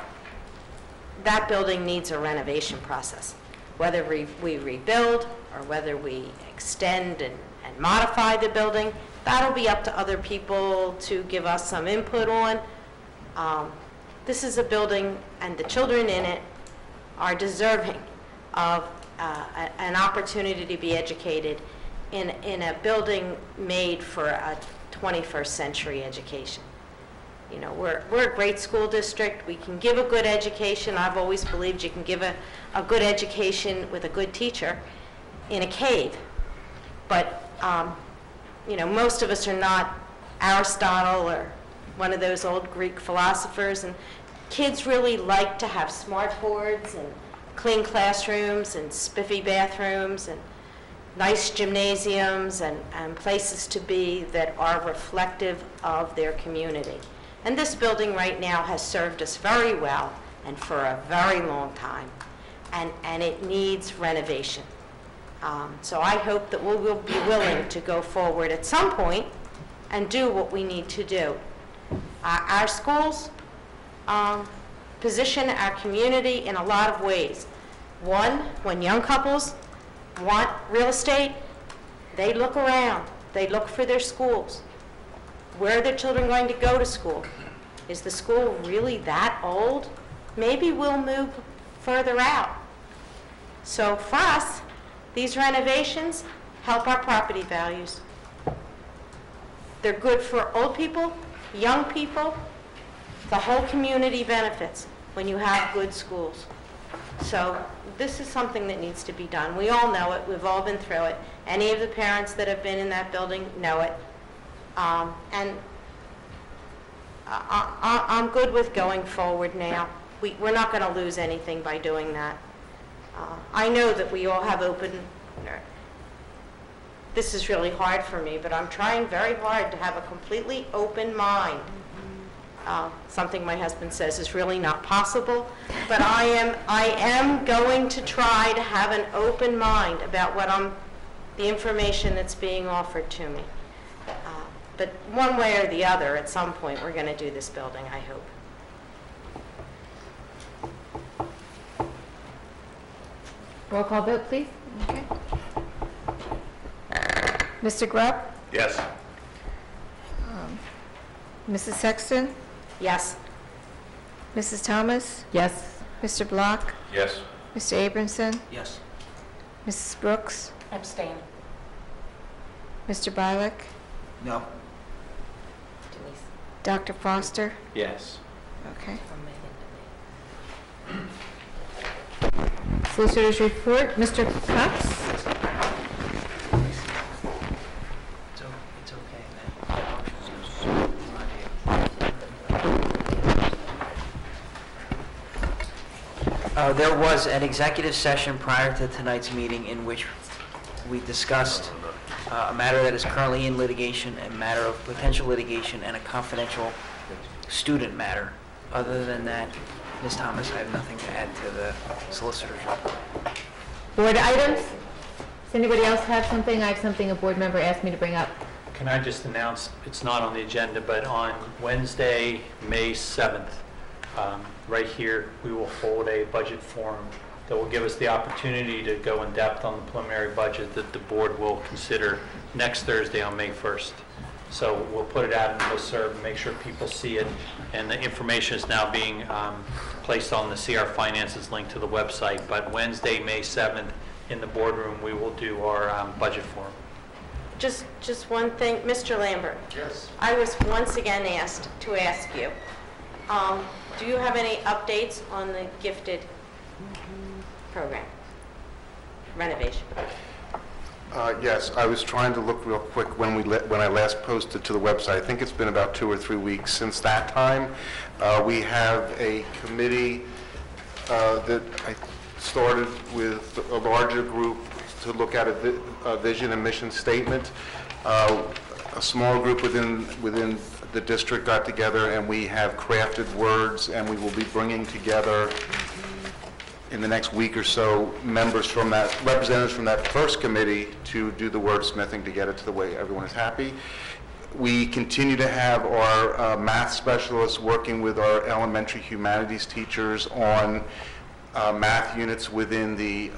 Speaker 4: that building needs a renovation process. Whether we rebuild or whether we extend and modify the building, that'll be up to other people to give us some input on. This is a building, and the children in it are deserving of an opportunity to be educated in a building made for a 21st century education. You know, we're a great school district. We can give a good education. I've always believed you can give a good education with a good teacher in a cave. But, you know, most of us are not Aristotle or one of those old Greek philosophers. And kids really like to have smart boards and clean classrooms and spiffy bathrooms and nice gymnasiums and places to be that are reflective of their community. And this building right now has served us very well and for a very long time, and it needs renovation. So I hope that we will be willing to go forward at some point and do what we need to do. Our schools position our community in a lot of ways. One, when young couples want real estate, they look around. They look for their schools. Where are their children going to go to school? Is the school really that old? Maybe we'll move further out. So for us, these renovations help our property values. They're good for old people, young people, The whole community benefits when you have good schools. So this is something that needs to be done. We all know it. We've all been through it. Any of the parents that have been in that building know it. And I'm good with going forward now. We're not going to lose anything by doing that. I know that we all have open... This is really hard for me, but I'm trying very hard to have a completely open mind. Something my husband says is really not possible, but I am going to try to have an open mind about the information that's being offered to me. But one way or the other, at some point, we're going to do this building, I hope.
Speaker 1: Roll call vote, please.
Speaker 17: Okay. Mr. Grubb?
Speaker 5: Yes.
Speaker 17: Mrs. Sexton?
Speaker 4: Yes.
Speaker 17: Mrs. Thomas?
Speaker 1: Yes.
Speaker 17: Mr. Block?
Speaker 5: Yes.
Speaker 17: Mr. Abramson?
Speaker 22: Yes.
Speaker 17: Mrs. Brooks?
Speaker 16: Abstain.
Speaker 17: Mr. Bialik?
Speaker 12: No.
Speaker 17: Dr. Foster?
Speaker 19: Yes.
Speaker 17: Okay.
Speaker 1: Solicitors report, Mr. Cox?
Speaker 12: It's okay, man. There was an executive session prior to tonight's meeting in which we discussed a matter that is currently in litigation, a matter of potential litigation, and a confidential student matter. Other than that, Ms. Thomas, I have nothing to add to the solicitor's report.
Speaker 1: Board items? Does anybody else have something? I have something a board member asked me to bring up.
Speaker 2: Can I just announce, it's not on the agenda, but on Wednesday, May 7th, right here, we will hold a budget forum that will give us the opportunity to go in depth on the preliminary budget that the board will consider next Thursday on May 1st. So we'll put it out in the listserv and make sure people see it. And the information is now being placed on the CR Finances link to the website. But Wednesday, May 7th, in the boardroom, we will do our budget forum.
Speaker 4: Just one thing, Mr. Lambert.
Speaker 21: Yes.
Speaker 4: I was once again asked to ask you, do you have any updates on the gifted program renovation?
Speaker 21: Yes, I was trying to look real quick when I last posted to the website. I think it's been about 2 or 3 weeks since that time. We have a committee that I started with a larger group to look at a vision and mission statement. A small group within the district got together and we have crafted words, and we will be bringing together in the next week or so representatives from that first committee to do the wordsmithing to get it to the way everyone is happy. We continue to have our math specialists working with our elementary humanities teachers on math units within the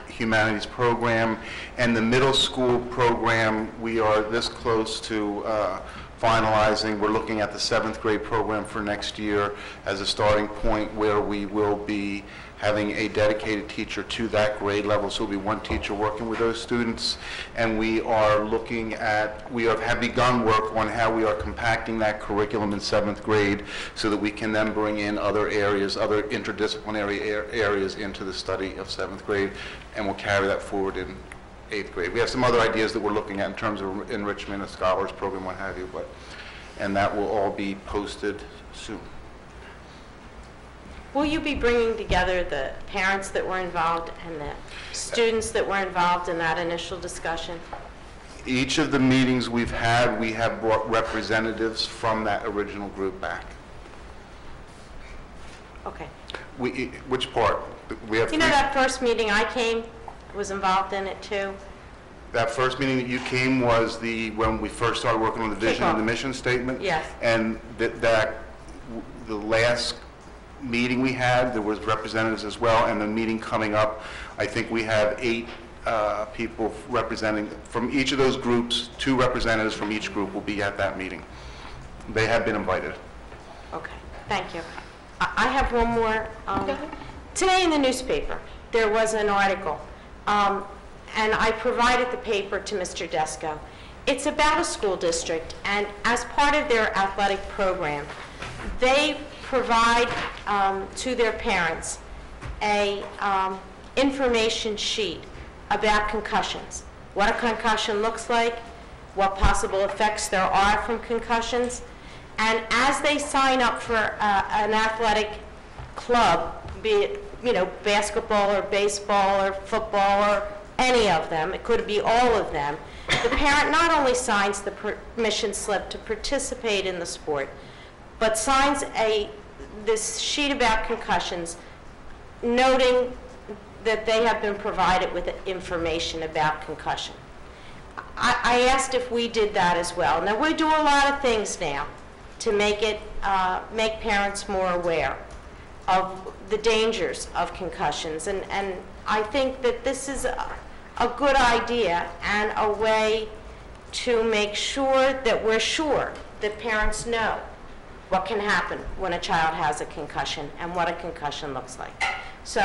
Speaker 21: humanities program. And the middle school program, we are this close to finalizing. We're looking at the 7th grade program for next year as a starting point, where we will be having a dedicated teacher to that grade level. So it'll be one teacher working with those students. And we are looking at, we have begun work on how we are compacting that curriculum in 7th grade so that we can then bring in other areas, other interdisciplinary areas into the study of 7th grade, and we'll carry that forward in 8th grade. We have some other ideas that we're looking at in terms of enrichment, a scholars program, what have you, and that will all be posted soon.
Speaker 4: Will you be bringing together the parents that were involved and the students that were involved in that initial discussion?
Speaker 21: Each of the meetings we've had, we have brought representatives from that original group back.
Speaker 4: Okay.
Speaker 21: Which part? We have
Speaker 4: You know
Speaker 21: three-
Speaker 4: that first meeting I came, was involved in it too?
Speaker 21: That first meeting that you came was when we first started working on the vision and the mission statement?
Speaker 4: Yes.
Speaker 21: And the last meeting we had, there was representatives as well, and the meeting coming up, I think we have 8 people representing, from each of those groups, 2 representatives from each group will be at that meeting. They have been invited.
Speaker 4: Okay, thank you. I have one more. Today in the newspaper, there was an article, and I provided the paper to Mr. Desko. It's about a school district, and as part of their athletic program, they provide to their parents a information sheet about concussions, what a concussion looks like, what possible effects there are from concussions. And as they sign up for an athletic club, be it, you know, basketball or baseball or football or any of them, it could be all of them, the parent not only signs the permission slip to participate in the sport, but signs this sheet about concussions, noting that they have been provided with information about concussion. I asked if we did that as well. Now, we do a lot of things now to make parents more aware of the dangers of concussions, and I think that this is a good idea and a way to make sure that we're sure that parents know what can happen when a child has a concussion and what a concussion looks like. So,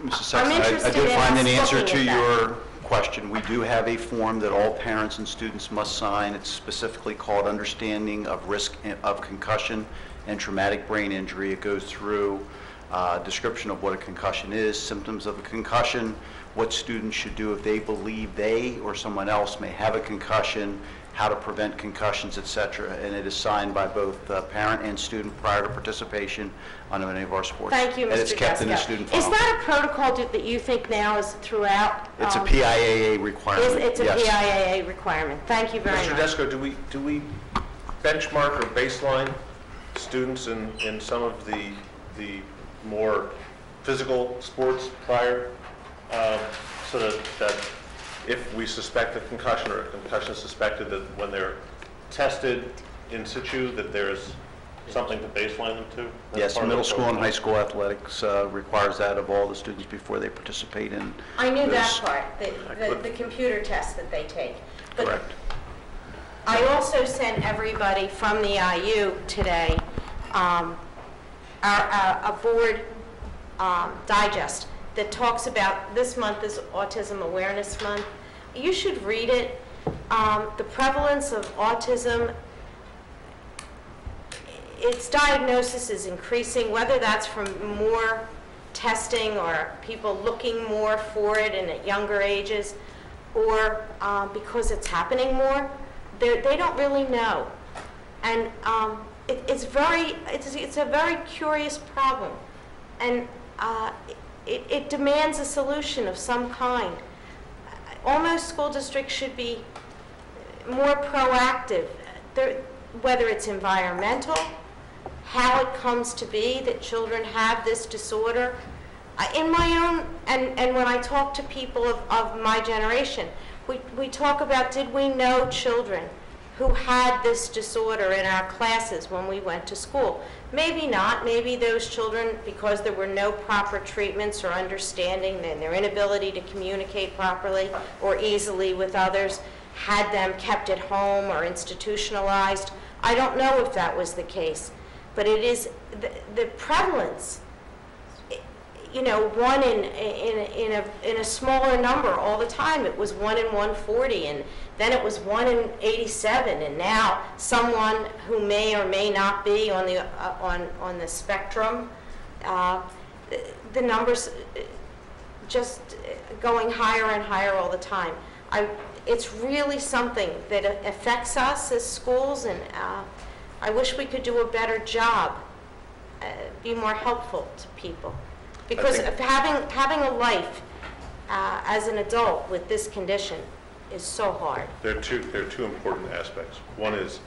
Speaker 10: Mrs. Sexton, I did find an answer to your question. We do have a form that all parents and students must sign. It's specifically called Understanding of Risk of Concussion and Traumatic Brain Injury. It goes through a description of what a concussion is, symptoms of a concussion, what students should do if they believe they or someone else may have a concussion, how to prevent concussions, etc. And it is signed by both parent and student prior to participation on any of our sports.
Speaker 4: Thank you, Mr.
Speaker 10: And it's kept in the
Speaker 4: Desko.
Speaker 10: student file.
Speaker 4: Is that a protocol that you think now is throughout?
Speaker 10: It's a PIAA requirement.
Speaker 4: It's a
Speaker 10: yes.
Speaker 4: PIAA requirement. Thank you very
Speaker 5: Mr.
Speaker 4: much.
Speaker 5: Desko, do we benchmark or baseline students in some of the more physical sports prior, so that if we suspect a concussion or a concussion is suspected, that when they're tested in situ, that there's something to baseline them to?
Speaker 10: Yes, middle school and high school athletics requires that of all the students before they participate in.
Speaker 4: I knew that
Speaker 10: those-
Speaker 4: part, the computer test that they take. But
Speaker 10: Correct.
Speaker 4: I also sent everybody from the IU today a board digest that talks about, this month is Autism Awareness Month. You should read it. The prevalence of autism, its diagnosis is increasing, whether that's from more testing or people looking more for it and at younger ages, or because it's happening more. They don't really know. And it's a very curious problem. And it demands a solution of some kind. Almost school districts should be more proactive, whether it's environmental, how it comes to be that children have this disorder. In my own, and when I talk to people of my generation, we talk about, did we know children who had this disorder in our classes when we went to school? Maybe not. Maybe those children, because there were no proper treatments or understanding and their inability to communicate properly or easily with others, had them kept at home or institutionalized. I don't know if that was the case, but it is the prevalence. You know, one in a smaller number all the time. It was 1 in 140, and then it was 1 in 87, and now someone who may or may not be on the spectrum. The numbers just going higher and higher all the time. It's really something that affects us as schools, and I wish we could do a better job, be more helpful to people. Because of having a life as an adult with this condition is so hard.
Speaker 5: There are two important aspects. One is,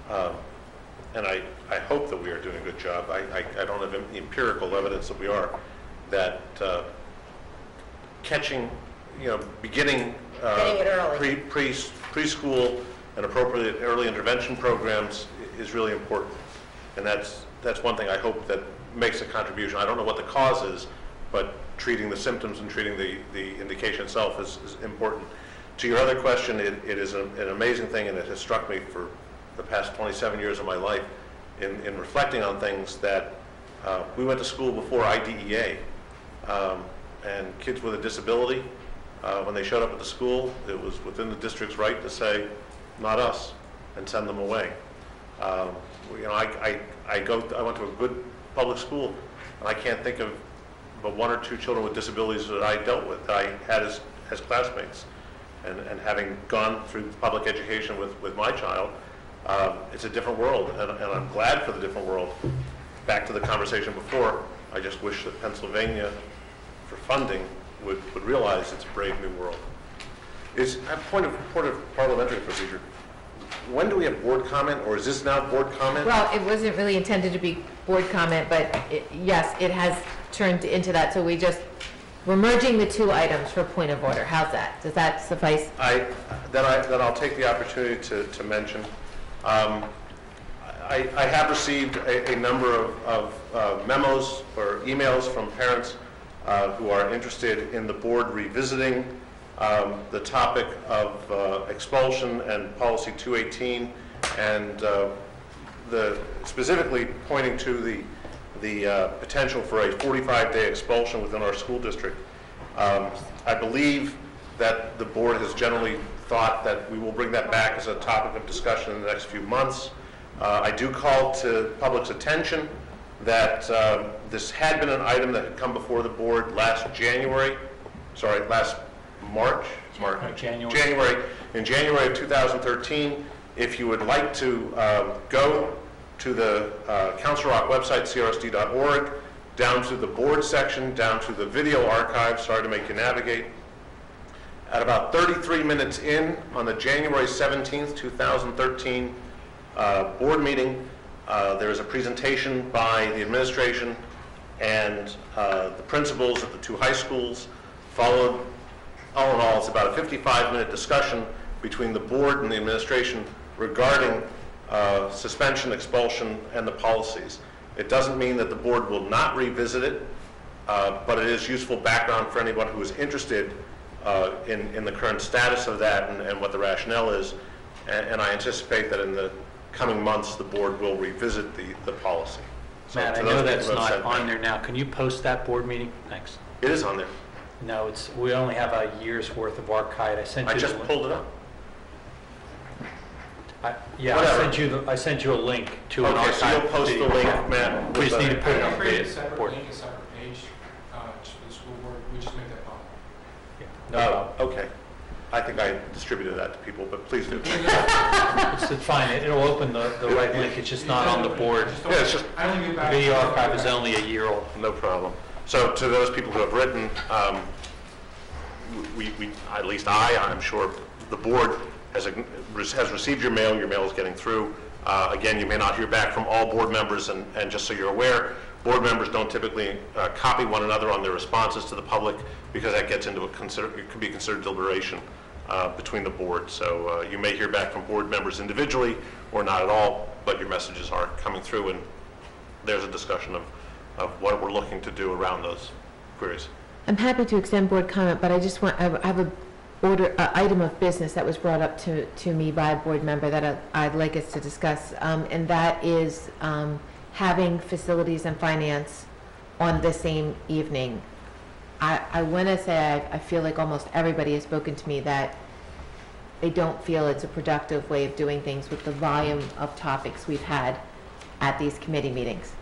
Speaker 5: and I hope that we are doing a good job. I don't have empirical evidence that we are, that catching, beginning
Speaker 4: Getting it early.
Speaker 5: preschool and appropriate early intervention programs is really important. And that's one thing I hope that makes a contribution. I don't know what the cause is, but treating the symptoms and treating the indication itself is important. To your other question, it is an amazing thing, and it has struck me for the past 27 years of my life in reflecting on things that we went to school before IDEA, and kids with a disability, when they showed up at the school, it was within the district's right to say, not us, and send them away. You know, I went to a good public school, and I can't think of but one or two children with disabilities that I dealt with, that I had as classmates. And having gone through public education with my child, it's a different world, and I'm glad for the different world. Back to the conversation before, I just wish that Pennsylvania, for funding, would realize it's a brave new world. Is a point of parliamentary procedure. When do we have board comment, or is this now board comment?
Speaker 1: Well, it wasn't really intended to be board comment, but yes, it has turned into that. So we're merging the two items for point of order. How's that? Does that suffice?
Speaker 5: Then I'll take the opportunity to mention. I have received a number of memos or emails from parents who are interested in the board revisiting the topic of expulsion and policy 218, and specifically pointing to the potential for a 45-day expulsion within our school district. I believe that the board has generally thought that we will bring that back as a topic of discussion in the next few months. I do call to public's attention that this had been an item that had come before the board last March. In January of 2013. If you would like to go to the Council Rock website, crsd.org, down to the board section, down to the video archive, sorry to make you navigate. At about 33 minutes in, on the January 17th, 2013 board meeting, there is a presentation by the administration and the principals of the two high schools, followed, all in all, it's about a 55-minute discussion between the board and the administration regarding suspension, expulsion, and the policies. It doesn't mean that the board will not revisit it, but it is useful background for anyone who is interested in the current status of that and what the rationale is. And I anticipate that in the coming months, the board will revisit the policy. So
Speaker 2: Matt, I know that's not on there now. Can you post that board meeting? Thanks.
Speaker 5: It is on there.
Speaker 2: No, we only have a year's worth of archive.
Speaker 5: I just pulled it up.
Speaker 2: I sent you a link to an archive.
Speaker 5: Okay, so you'll post the link, Matt.
Speaker 2: We just need to put it on the
Speaker 9: Create a separate
Speaker 2: board.
Speaker 9: link, a separate page just for the school board. We just make that public.
Speaker 2: No problem.
Speaker 5: Okay. I think I distributed that to people, but please do.
Speaker 2: It's fine. It'll open the right link. It's just not on the board.
Speaker 5: Yeah, it's just,
Speaker 2: the video archive is only a year old.
Speaker 5: no problem. So to those people who have written, we at least I'm sure the board has received your mail is getting through. Again, you may not hear back from all board members, and just so you're aware, board members don't typically copy one another on their responses to the public, because that gets into it could be considered deliberation between the board. So you may hear back from board members individually or not at all, but your messages are coming through, and there's a discussion of what we're looking to do around those queries.
Speaker 1: I'm happy to extend board comment, but I just want, I have a item of business that was brought up to me by a board member that I'd like us to discuss, and that is having facilities and finance on the same evening. I want to say I feel like almost everybody has spoken to me that they don't feel it's a productive way of doing things with the volume of topics we've had at these committee meetings.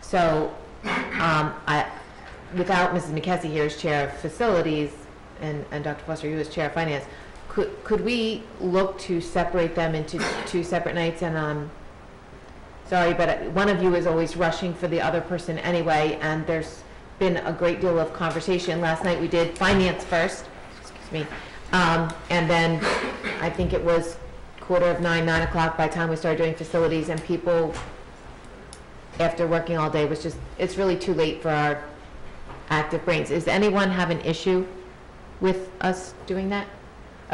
Speaker 1: So without Mrs. McKessie here as chair of facilities and Dr. Foster, you as chair of finance, could we look to separate them into two separate nights? And sorry, but one of you is always rushing for the other person anyway, and there's been a great deal of conversation. Last night we did finance first, excuse me, and then I think it was 8:45, 9 o'clock by the time we started doing facilities, and people, after working all day, was just, it's really too late for our active brains. Does anyone have an issue with us doing that?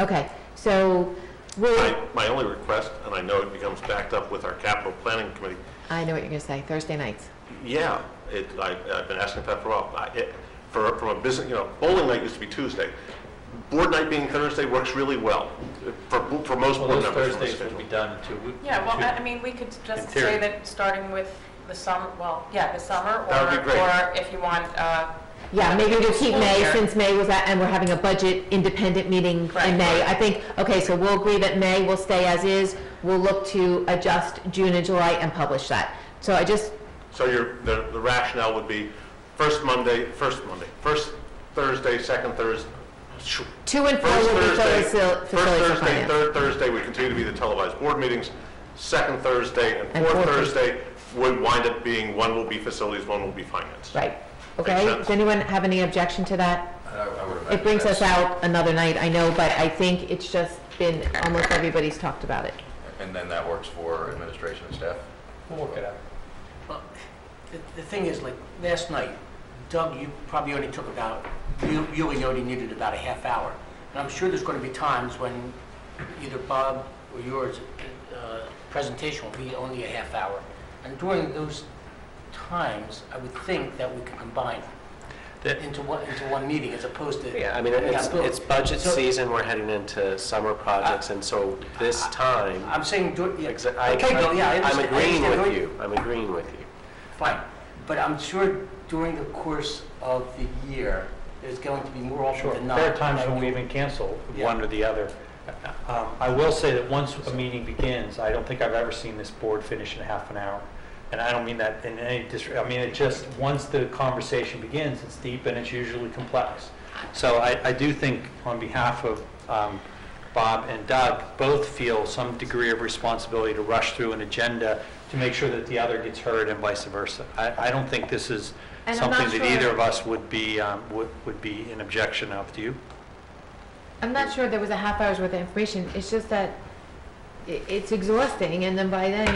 Speaker 1: Okay, so
Speaker 5: My only request, and I know it becomes backed up with our capital planning committee.
Speaker 1: I know what you're going to say, Thursday nights.
Speaker 5: Yeah, I've been asking that for a while. From a business, bowling night used to be Tuesday. Board night being Thursday works really well for most board
Speaker 2: Those
Speaker 5: members.
Speaker 2: Thursdays will be done too.
Speaker 16: Yeah, well, I mean, we could just say that starting with the summer, the summer,
Speaker 5: That would be great.
Speaker 16: or if you want
Speaker 1: Yeah, maybe we'll keep
Speaker 16: School
Speaker 1: May,
Speaker 16: year.
Speaker 1: since May was at, and we're having a budget independent meeting
Speaker 16: Right.
Speaker 1: in May. I think, okay, so we'll agree that May will stay as is. We'll look to adjust June and July and publish that. So I just,
Speaker 5: So the rationale would be first Thursday, second Thursday.
Speaker 1: 2 and 4
Speaker 5: First
Speaker 1: will be
Speaker 5: Thursday,
Speaker 1: facilities
Speaker 5: first
Speaker 1: for
Speaker 5: Thursday,
Speaker 1: finance.
Speaker 5: third Thursday would continue to be the televised board meetings. Second Thursday and
Speaker 1: And
Speaker 5: fourth
Speaker 1: fourth
Speaker 5: Thursday would wind up being, one will be facilities, one will be finance.
Speaker 1: Right, okay?
Speaker 5: sense?
Speaker 1: Does anyone have any objection to that? It brings us out another night, I know, but I think it's just been, almost everybody's talked about it.
Speaker 20: And then that works for administration and staff?
Speaker 2: We'll work it out.
Speaker 22: Well, the thing is, like, last night, Doug, you probably only took about, you only needed about a half hour. And I'm sure there's going to be times when either Bob or yours presentation will be only a half hour. And during those times, I would think that we could combine into one meeting as opposed to...
Speaker 19: Yeah, I mean, it's budget season, we're heading into summer projects, and so this time...
Speaker 22: I'm saying...
Speaker 19: Okay,
Speaker 22: Bill, yeah, I
Speaker 19: I'm
Speaker 22: understand.
Speaker 19: agreeing
Speaker 22: I understand.
Speaker 19: with you. I'm agreeing with you.
Speaker 22: Fine, but I'm sure during the course of the year, there's going to be more often
Speaker 2: Sure,
Speaker 22: than not.
Speaker 2: there are times
Speaker 22: that
Speaker 2: when we
Speaker 22: you-
Speaker 2: even cancel
Speaker 22: Yeah.
Speaker 2: one or the other. I will say that once a meeting begins, I don't think I've ever seen this board finish in half an hour. And I don't mean that in any I mean, it just, once the conversation begins, it's deep and it's usually complex. So I do think on behalf of Bob and Doug, both feel some degree of responsibility to rush through an agenda to make sure that the other gets heard and vice versa. I don't think this is
Speaker 1: And I'm not
Speaker 2: something that
Speaker 1: sure-
Speaker 2: either of us would be an objection of. Do you?
Speaker 1: I'm not sure there was a half hour's worth of information. It's just that it's exhausting, and then by then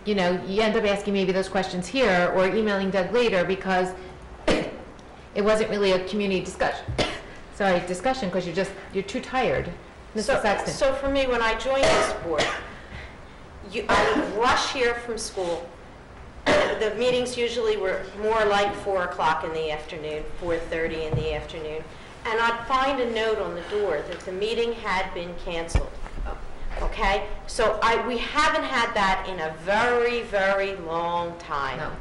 Speaker 1: you end up asking maybe those questions here or emailing Doug later because it wasn't really a community discussion. Discussion because you're too tired. Mrs. Saxton.
Speaker 4: So for me, when I joined this board, I would rush here from school. The meetings usually were more like 4 o'clock in the afternoon, 4:30 in the afternoon. And I'd find a note on the door that the meeting had been canceled. Okay? So we haven't had that in a very, very long time.
Speaker 1: No.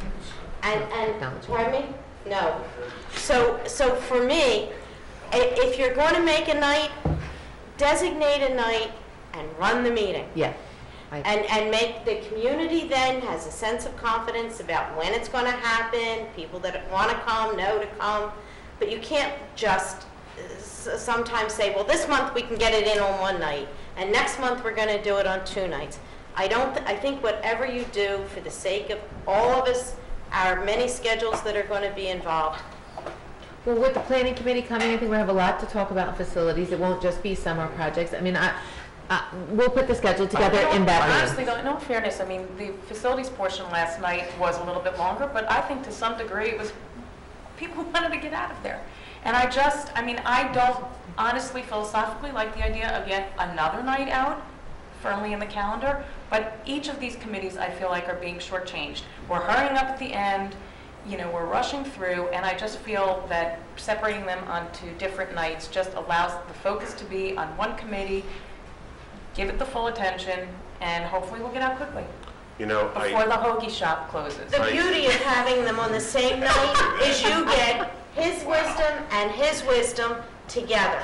Speaker 4: And, pardon me? No. So for me, if you're going to make a night, designate a night and run the meeting.
Speaker 1: Yeah.
Speaker 4: And make the community then has a sense of confidence about when it's going to happen, people that want to come know to come. But you can't just sometimes say, well, this month we can get it in on one night, and next month we're going to do it on 2 nights. I think whatever you do for the sake of all of us, our many schedules that are going to be involved.
Speaker 1: Well, with the planning committee coming, I think we'll have a lot to talk about in facilities. It won't just be summer projects. I mean, we'll put the schedule together in that meeting.
Speaker 16: Honestly, though, in all fairness, I mean, the facilities portion last night was a little bit longer, but I think to some degree it was people wanted to get out of there. And I don't honestly philosophically like the idea of yet another night out firmly in the calendar, but each of these committees I feel like are being shortchanged. We're hurrying up at the end, we're rushing through, and I just feel that separating them onto different nights just allows the focus to be on one committee, give it the full attention, and hopefully we'll get out quickly before the hoagie shop closes.
Speaker 4: The beauty of having them on the same night is you get his wisdom and his wisdom together.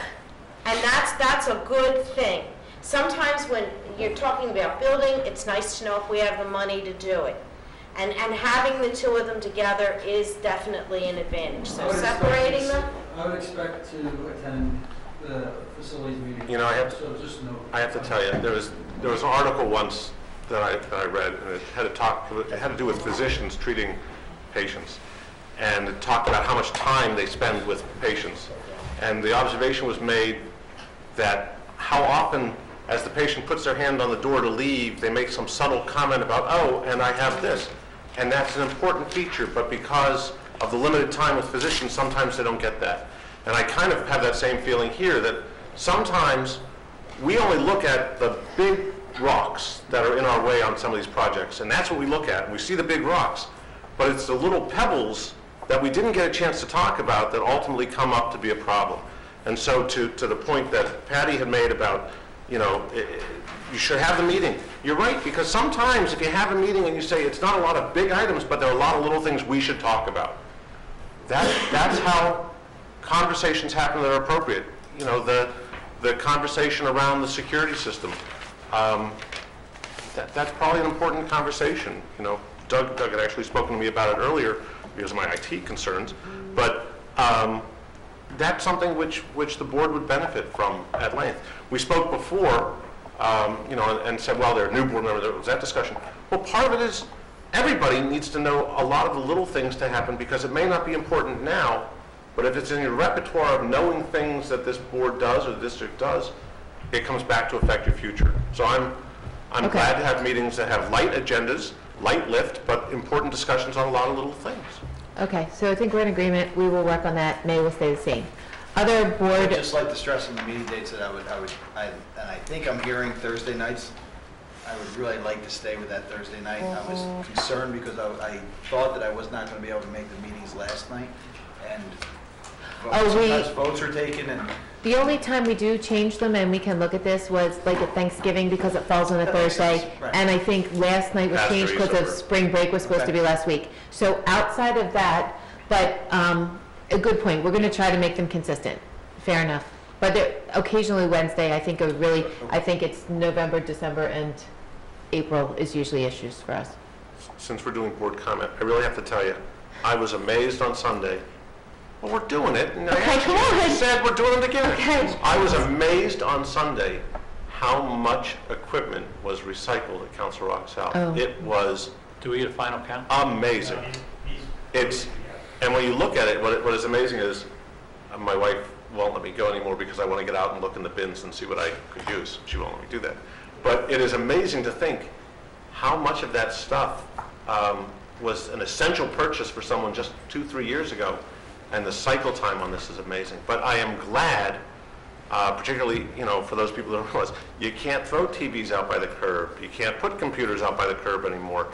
Speaker 4: And that's a good thing. Sometimes when you're talking about building, it's nice to know if we have the money to do it. And having the two of them together is definitely an advantage. So separating them.
Speaker 8: I would expect to attend the facilities meeting.
Speaker 5: I
Speaker 8: So
Speaker 5: have to tell you, there was an article once that I read, and it had to do with physicians treating patients, and it talked about how much time they spend with patients, and the observation was made that how often, as the patient puts their hand on the door to leave, they make some subtle comment about, oh, and I have this, and that's an important feature, but because of the limited time with physicians, sometimes they don't get that. And I kind of have that same feeling here, that sometimes we only look at the big rocks that are in our way on some of these projects, and that's what we look at. We see the big rocks, but it's the little pebbles that we didn't get a chance to talk about that ultimately come up to be a problem. And so to the point that Patty had made about, you should have the meeting. You're right, because sometimes if you have a meeting and you say it's not a lot of big items, but there are a lot of little things we should talk about. that's how conversations happen that are appropriate. You know, the conversation around the security system. That's probably an important conversation. You know, Doug had actually spoken to me about it earlier because of my IT concerns, but that's something which the board would benefit from at length. We spoke before, you know, and said, well, there are new board members. There was that discussion. Well, part of it is everybody needs to know a lot of the little things to happen because it may not be important now, but if it's in your repertoire of knowing things that this board does or the district does, it comes back to affect your future. So I'm glad to have meetings that have light agendas, light lift, but important discussions on a lot of little things.
Speaker 1: Okay, so I think we're in agreement. We will work on that. May will stay the same. Other board...
Speaker 18: I'd just like to stress on the meeting dates that I think I'm hearing Thursday nights. I would really like to stay with that Thursday night. I was concerned because I thought that I was not going to be able to make the meetings last night, and sometimes votes are taken, and
Speaker 1: the only time we do change them, and we can look at this, was like at Thanksgiving because it falls on a Thursday.
Speaker 18: Right.
Speaker 1: And I think last night was changed because of spring break was supposed to be last week. So outside of that, but a good point. We're going to try to make them consistent. Fair enough. But occasionally Wednesday, I think it's November, December, and April is usually issues for us.
Speaker 5: Since we're doing board comment, I really have to tell you, I was amazed on Sunday. Well, we're doing it. And I said we're doing it again.
Speaker 1: Okay.
Speaker 5: I was amazed on Sunday how much equipment was recycled at Council Rock South.
Speaker 1: Oh.
Speaker 5: It was
Speaker 2: Do we get a final count?
Speaker 5: amazing. And when you look at it, what is amazing is my wife won't let me go anymore because I want to get out and look in the bins and see what I could use. She won't let me do that. But it is amazing to think how much of that stuff was an essential purchase for someone just 2-3 years ago. And the cycle time on this is amazing. But I am glad, particularly, you know, for those people that don't realize, you can't throw TVs out by the curb. You can't put computers out by the curb anymore.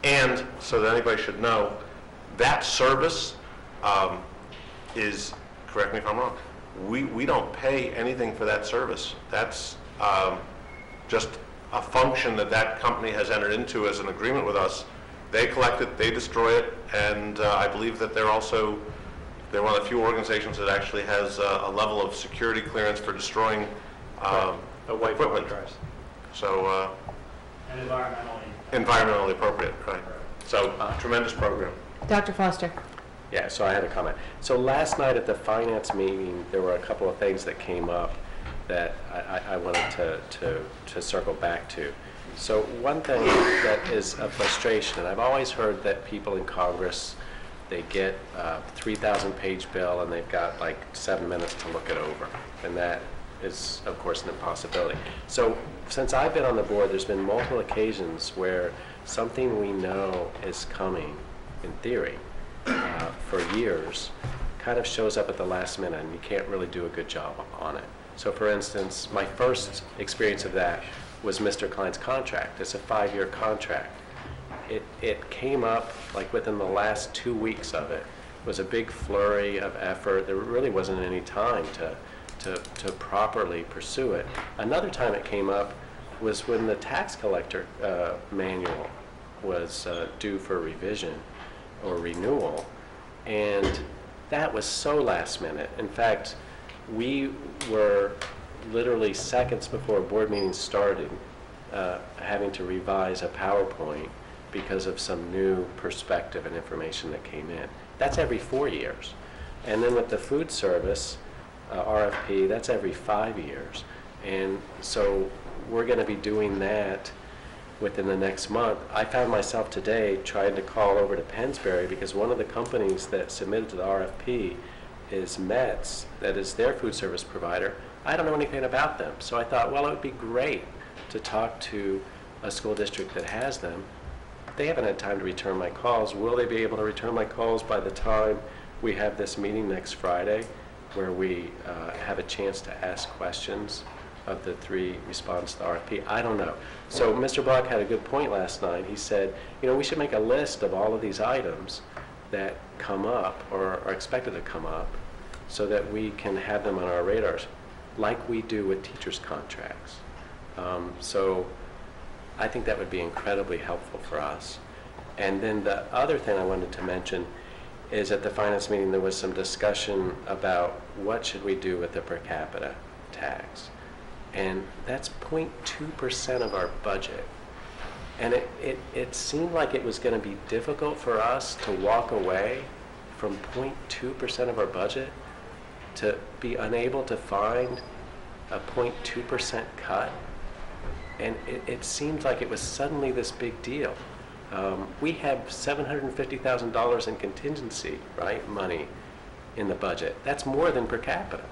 Speaker 5: And so that anybody should know, that service is, correct me if I'm wrong, we don't pay anything for that service. That's just a function that company has entered into as an agreement with us. They collect it, they destroy it, and I believe that they're one of the few organizations that actually has a level of security clearance for destroying equipment. So,
Speaker 6: And
Speaker 5: environmentally appropriate, right. So, tremendous program.
Speaker 1: Dr. Foster.
Speaker 19: Yeah, so I had a comment. So last night at the finance meeting, there were a couple of things that came up that I wanted to circle back to. So one thing that is a frustration, and I've always heard that people in Congress, they get a 3,000-page bill and they've got like 7 minutes to look it over. And that is, of course, an impossibility. So since I've been on the board, there's been multiple occasions where something we know is coming, in theory, for years, kind of shows up at the last minute and you can't really do a good job on it. So for instance, my first experience of that was Mr. Klein's contract. It's a 5-year contract. It came up like within the last 2 weeks of it. It was a big flurry of effort. There really wasn't any time to properly pursue it. Another time it came up was when the tax collector manual was due for revision or renewal, and that was so last minute. In fact, we were literally seconds before a board meeting started having to revise a PowerPoint because of some new perspective and information that came in. That's every 4 years. And then with the food service RFP, that's every 5 years. And so we're going to be doing that within the next month. I found myself today trying to call over to Pennsbury because one of the companies that submitted to the RFP is Metz, that is their food service provider. I don't know anything about them. So I thought, well, it would be great to talk to a school district that has them. They haven't had time to return my calls. Will they be able to return my calls by the time we have this meeting next Friday, where we have a chance to ask questions of the 3 respondents to the RFP? I don't know. So Mr. Block had a good point last night. He said, you know, we should make a list of all of these items that come up or are expected to come up so that we can have them on our radars, like we do with teachers' contracts. So I think that would be incredibly helpful for us. And then the other thing I wanted to mention is at the finance meeting, there was some discussion about what should we do with the per capita tax. And that's 0.2% of our budget. And it seemed like it was going to be difficult for us to walk away from 0.2% of our budget, to be unable to find a 0.2% cut. And it seemed like it was suddenly this big deal. We have $750,000 in contingency, right, money in the budget. That's more than per capita.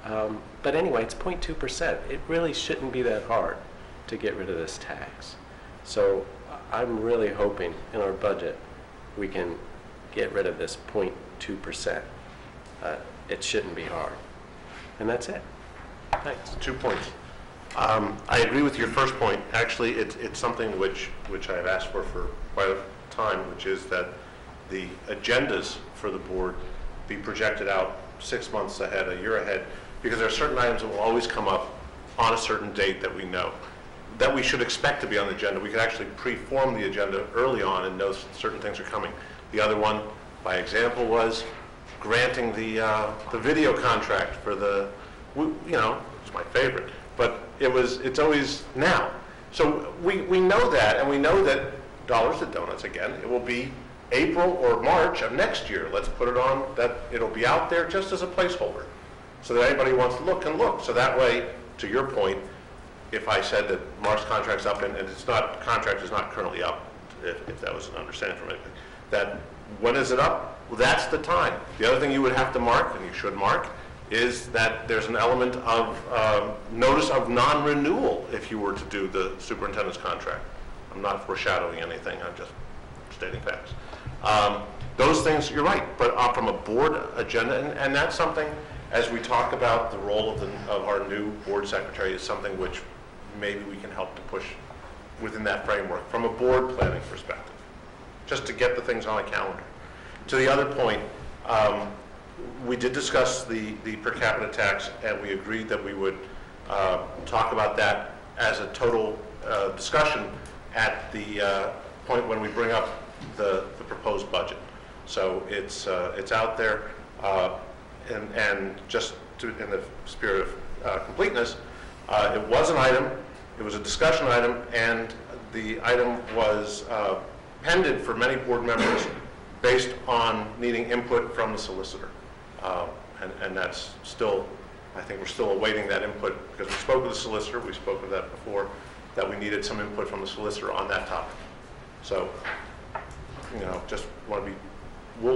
Speaker 19: But anyway, it's 0.2%. It really shouldn't be that hard to get rid of this tax. So I'm really hoping in our budget we can get rid of this 0.2%. It shouldn't be hard. And that's it. Thanks.
Speaker 5: 2 points. I agree with your first point. Actually, it's something which I've asked for quite a time, which is that the agendas for the board be projected out 6 months ahead, a year ahead, because there are certain items that will always come up on a certain date that we know, that we should expect to be on the agenda. We could actually pre-form the agenda early on and know certain things are coming. The other one, by example, was granting the video contract for the, it's my favorite, but it's always now. So we know that, and we know that Dollars to Donuts, again, it will be April or March of next year. Let's put it on that it'll be out there just as a placeholder, so that anybody who wants to look can look. So that way, to your point, if I said that Mark's contract's up and contract is not currently up, if that was an understanding from anything, that when is it up? Well, that's the time. The other thing you would have to mark, and you should mark, is that there's an element of notice of non-renewal if you were to do the superintendent's contract. I'm not foreshadowing anything, I'm just stating facts. Those things, you're right, but from a board agenda, and that's something, as we talk about the role of our new board secretary, is something which maybe we can help to push within that framework from a board planning perspective, just to get the things on a calendar. To the other point, we did discuss the per capita tax, and we agreed that we would talk about that as a total discussion at the point when we bring up the proposed budget. So it's out there, and just in the spirit of completeness, it was an item, it was a discussion item, and the item was pended for many board members based on needing input from the solicitor. And that's still, I think we're still awaiting that input, because we spoke with the solicitor, we spoke of that before, that we needed some input from the solicitor on that topic. So, just want to be,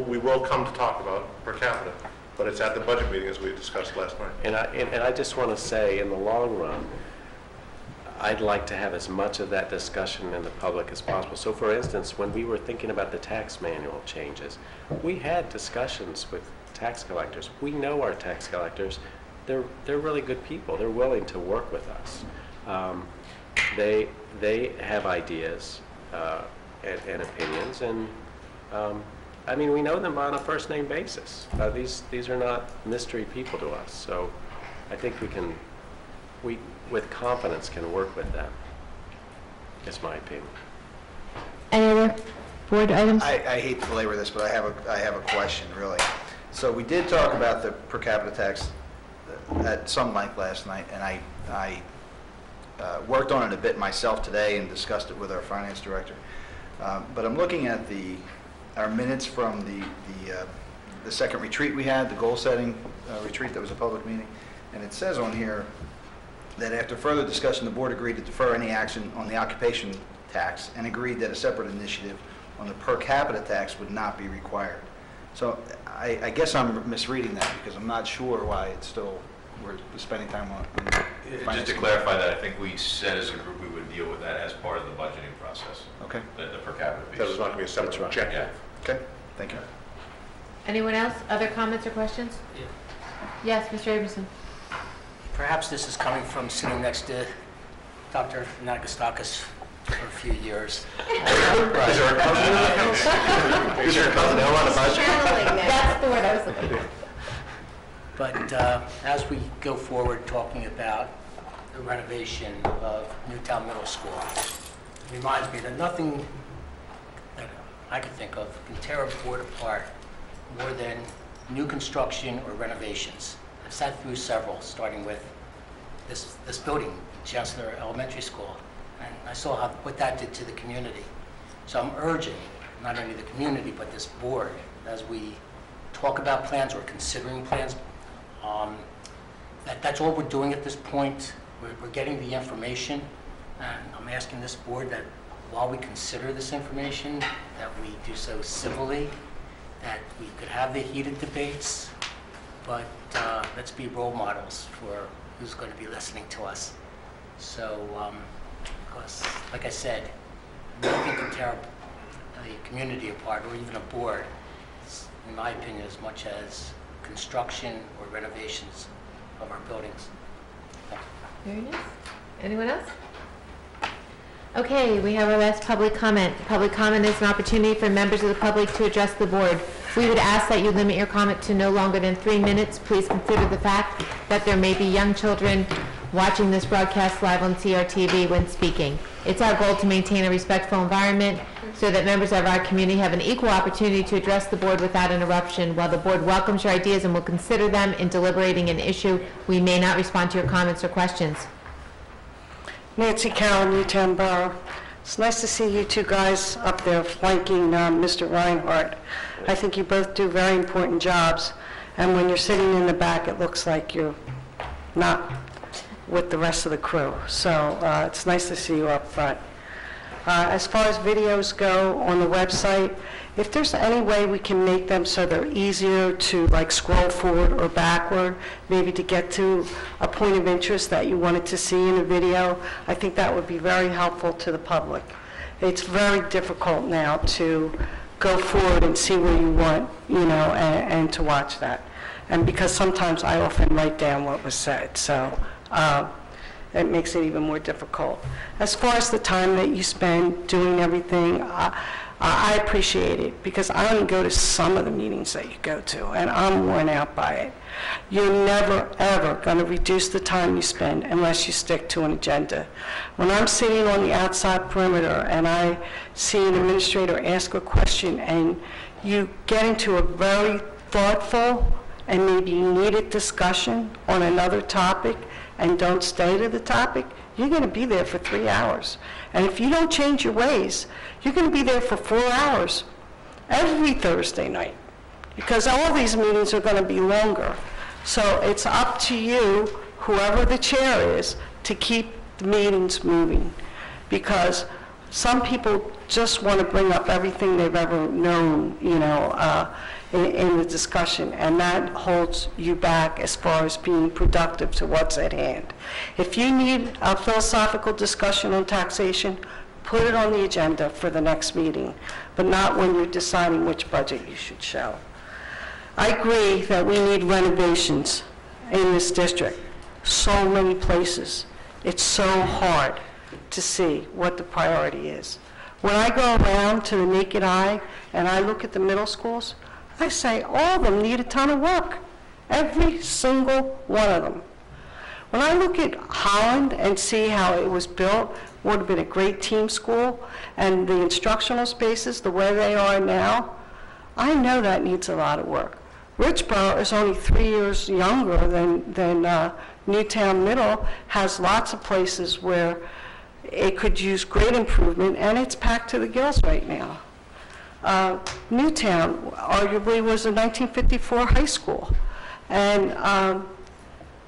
Speaker 5: we will come to talk about per capita, but it's at the budget meeting as we discussed last night.
Speaker 19: And I just want to say, in the long run, I'd like to have as much of that discussion in the public as possible. So for instance, when we were thinking about the tax manual changes, we had discussions with tax collectors. We know our tax collectors. They're really good people. They're willing to work with us. They have ideas and opinions, and I mean, we know them on a first name basis. These are not mystery people to us. So I think we with confidence can work with them. That's my opinion.
Speaker 1: Any other board items?
Speaker 18: I hate to belabor this, but I have a question, really. So we did talk about the per capita tax at some length last night, and I worked on it a bit myself today and discussed it with our finance director. But I'm looking at our minutes from the second retreat we had, the goal-setting retreat that was a public meeting, and it says on here that after further discussion, the board agreed to defer any action on the occupation tax and agreed that a separate initiative on the per capita tax would not be required. So I guess I'm misreading that, because I'm not sure why we're spending time on
Speaker 20: Just to clarify that, I think we said as a group we would deal with that as part of the budgeting process.
Speaker 18: Okay.
Speaker 20: The per capita piece.
Speaker 5: That was not going to be a separate objective.
Speaker 20: Yeah.
Speaker 18: Okay, thank you.
Speaker 1: Anyone else? Other comments or questions? Yes, Mr. Abramson.
Speaker 22: Perhaps this is coming from sitting next to Dr. Nagostakis for a few years.
Speaker 5: Is there a cousin in the house? Is there a cousin on the budget?
Speaker 1: That's the word I was looking for.
Speaker 22: But as we go forward talking about the renovation of Newtown Middle School, it reminds me that nothing that I could think of can tear a board apart more than new construction or renovations. I've sat through several, starting with this building, Chancellor Elementary School, and I saw what that did to the community. So I'm urging not only the community, but this board, as we talk about plans or considering plans, that's all we're doing at this point. We're getting the information, and I'm asking this board that while we consider this information, that we do so civilly, that we could have the heated debates, but let's be role models for who's going to be listening to us. So, because, like I said, nothing can tear the community apart, or even a board, in my opinion, as much as construction or renovations of our buildings.
Speaker 1: Very nice. Anyone else? Okay, we have our last public comment. Public comment is an opportunity for members of the public to address the board. We would ask that you limit your comment to no longer than 3 minutes. Please consider the fact that there may be young children watching this broadcast live on CRTV when speaking. It's our goal to maintain a respectful environment so that members of our community have an equal opportunity to address the board without interruption. While the board welcomes your ideas and will consider them in deliberating an issue, we may not respond to your comments or questions.
Speaker 15: Nancy Carroll, Newtown Borough. It's nice to see you two guys up there flanking Mr. Reinhardt. I think you both do very important jobs, and when you're sitting in the back, it looks like you're not with the rest of the crew. So it's nice to see you up front. As far as videos go on the website, if there's any way we can make them so they're easier to like scroll forward or backward, maybe to get to a point of interest that you wanted to see in a video, I think that would be very helpful to the public. It's very difficult now to go forward and see where you want, and to watch that. And because sometimes I often write down what was said, so it makes it even more difficult. As far as the time that you spend doing everything, I appreciate it, because I only go to some of the meetings that you go to, and I'm worn out by it. You're never, ever going to reduce the time you spend unless you stick to an agenda. When I'm sitting on the outside perimeter and I see an administrator ask a question and you get into a very thoughtful and maybe needed discussion on another topic and don't stay to the topic, you're going to be there for 3 hours. And if you don't change your ways, you're going to be there for 4 hours every Thursday night, because all these meetings are going to be longer. So it's up to you, whoever the chair is, to keep the meetings moving, because some people just want to bring up everything they've ever known, in the discussion, and that holds you back as far as being productive to what's at hand. If you need a philosophical discussion on taxation, put it on the agenda for the next meeting, but not when you're deciding which budget you should show. I agree that we need renovations in this district. So many places. It's so hard to see what the priority is. When I go around to the naked eye and I look at the middle schools, I say all of them need a ton of work. Every single one of them. When I look at Holland and see how it was built, would have been a great team school, and the instructional spaces, the way they are now, I know that needs a lot of work. Richborough is only 3 years younger than Newtown Middle, has lots of places where it could use great improvement, and it's packed to the gills right now. Newtown arguably was a 1954 high school. And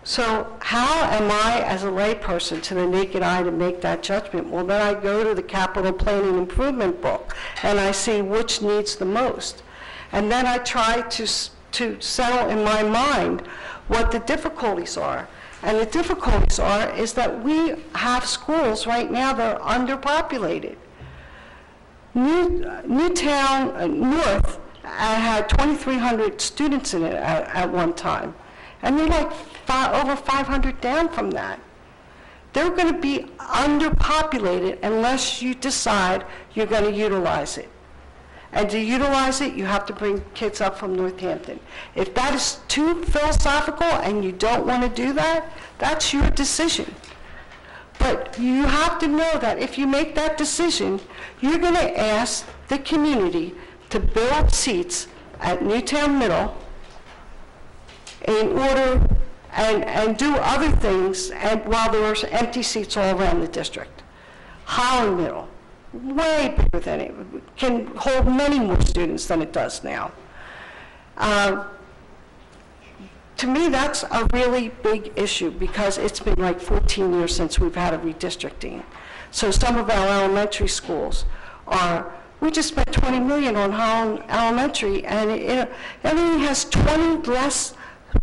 Speaker 15: so how am I, as a layperson, to the naked eye to make that judgment? Well, then I go to the capital planning improvement book and I see which needs the most. And then I try to settle in my mind what the difficulties are. And the difficulties is that we have schools right now that are underpopulated. Newtown North had 2,300 students in it at one time, and they're like over 500 down from that. They're going to be underpopulated unless you decide you're going to utilize it. And to utilize it, you have to bring kids up from Northampton. If that is too philosophical and you don't want to do that, that's your decision. But you have to know that if you make that decision, you're going to ask the community to build seats at Newtown Middle in order, and do other things, and while there are empty seats all around the district. Holland Middle, way bigger than it, can hold many more students than it does now. To me, that's a really big issue because it's been like 14 years since we've had a redistricting. So some of our elementary schools we just spent $20 million on Holland Elementary, and everything has 20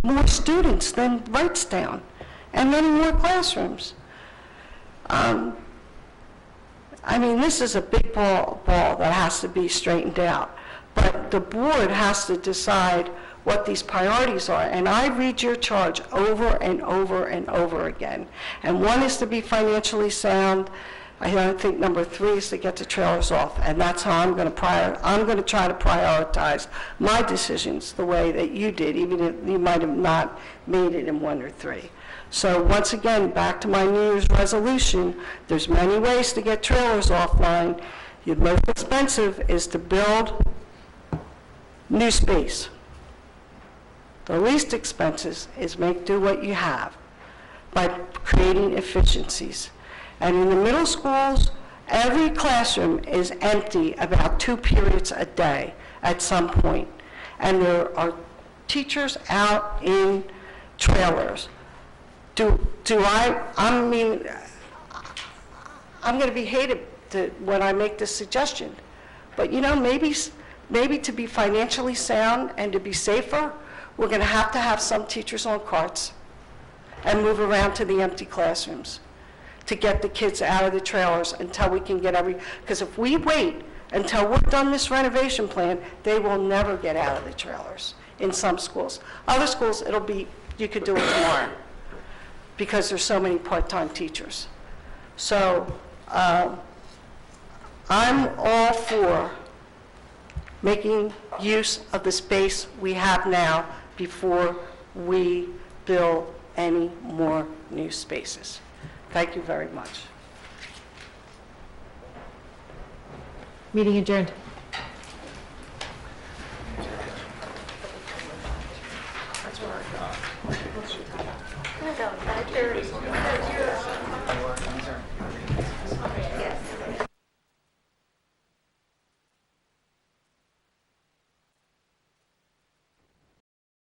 Speaker 15: more students than Wrightstown, and many more classrooms. I mean, this is a big ball that has to be straightened out, but the board has to decide what these priorities are, and I read your charge over and over and over again. And one is to be financially sound. I think number 3 is to get the trailers off, and that's how I'm going to try to prioritize my decisions the way that you did, even if you might have not made it in 1 or 3. So once again, back to my New Year's resolution, there's many ways to get trailers offline. The most expensive is to build new space. The least expensive is make do what you have by creating efficiencies. And in the middle schools, every classroom is empty about 2 periods a day at some point. And there are teachers out in trailers. I'm going to be hated when I make this suggestion. But you know, maybe to be financially sound and to be safer, we're going to have some teachers on carts and move around to the empty classrooms to get the kids out of the trailers until we can get because if we wait until we're done this renovation plan, they will never get out of the trailers in some schools. Other schools, you could do it tomorrow because there's so many part-time teachers. So I'm all for making use of the space we have now before we build any more new spaces. Thank you very much.
Speaker 1: Meeting adjourned.
Speaker 4: That's where I got.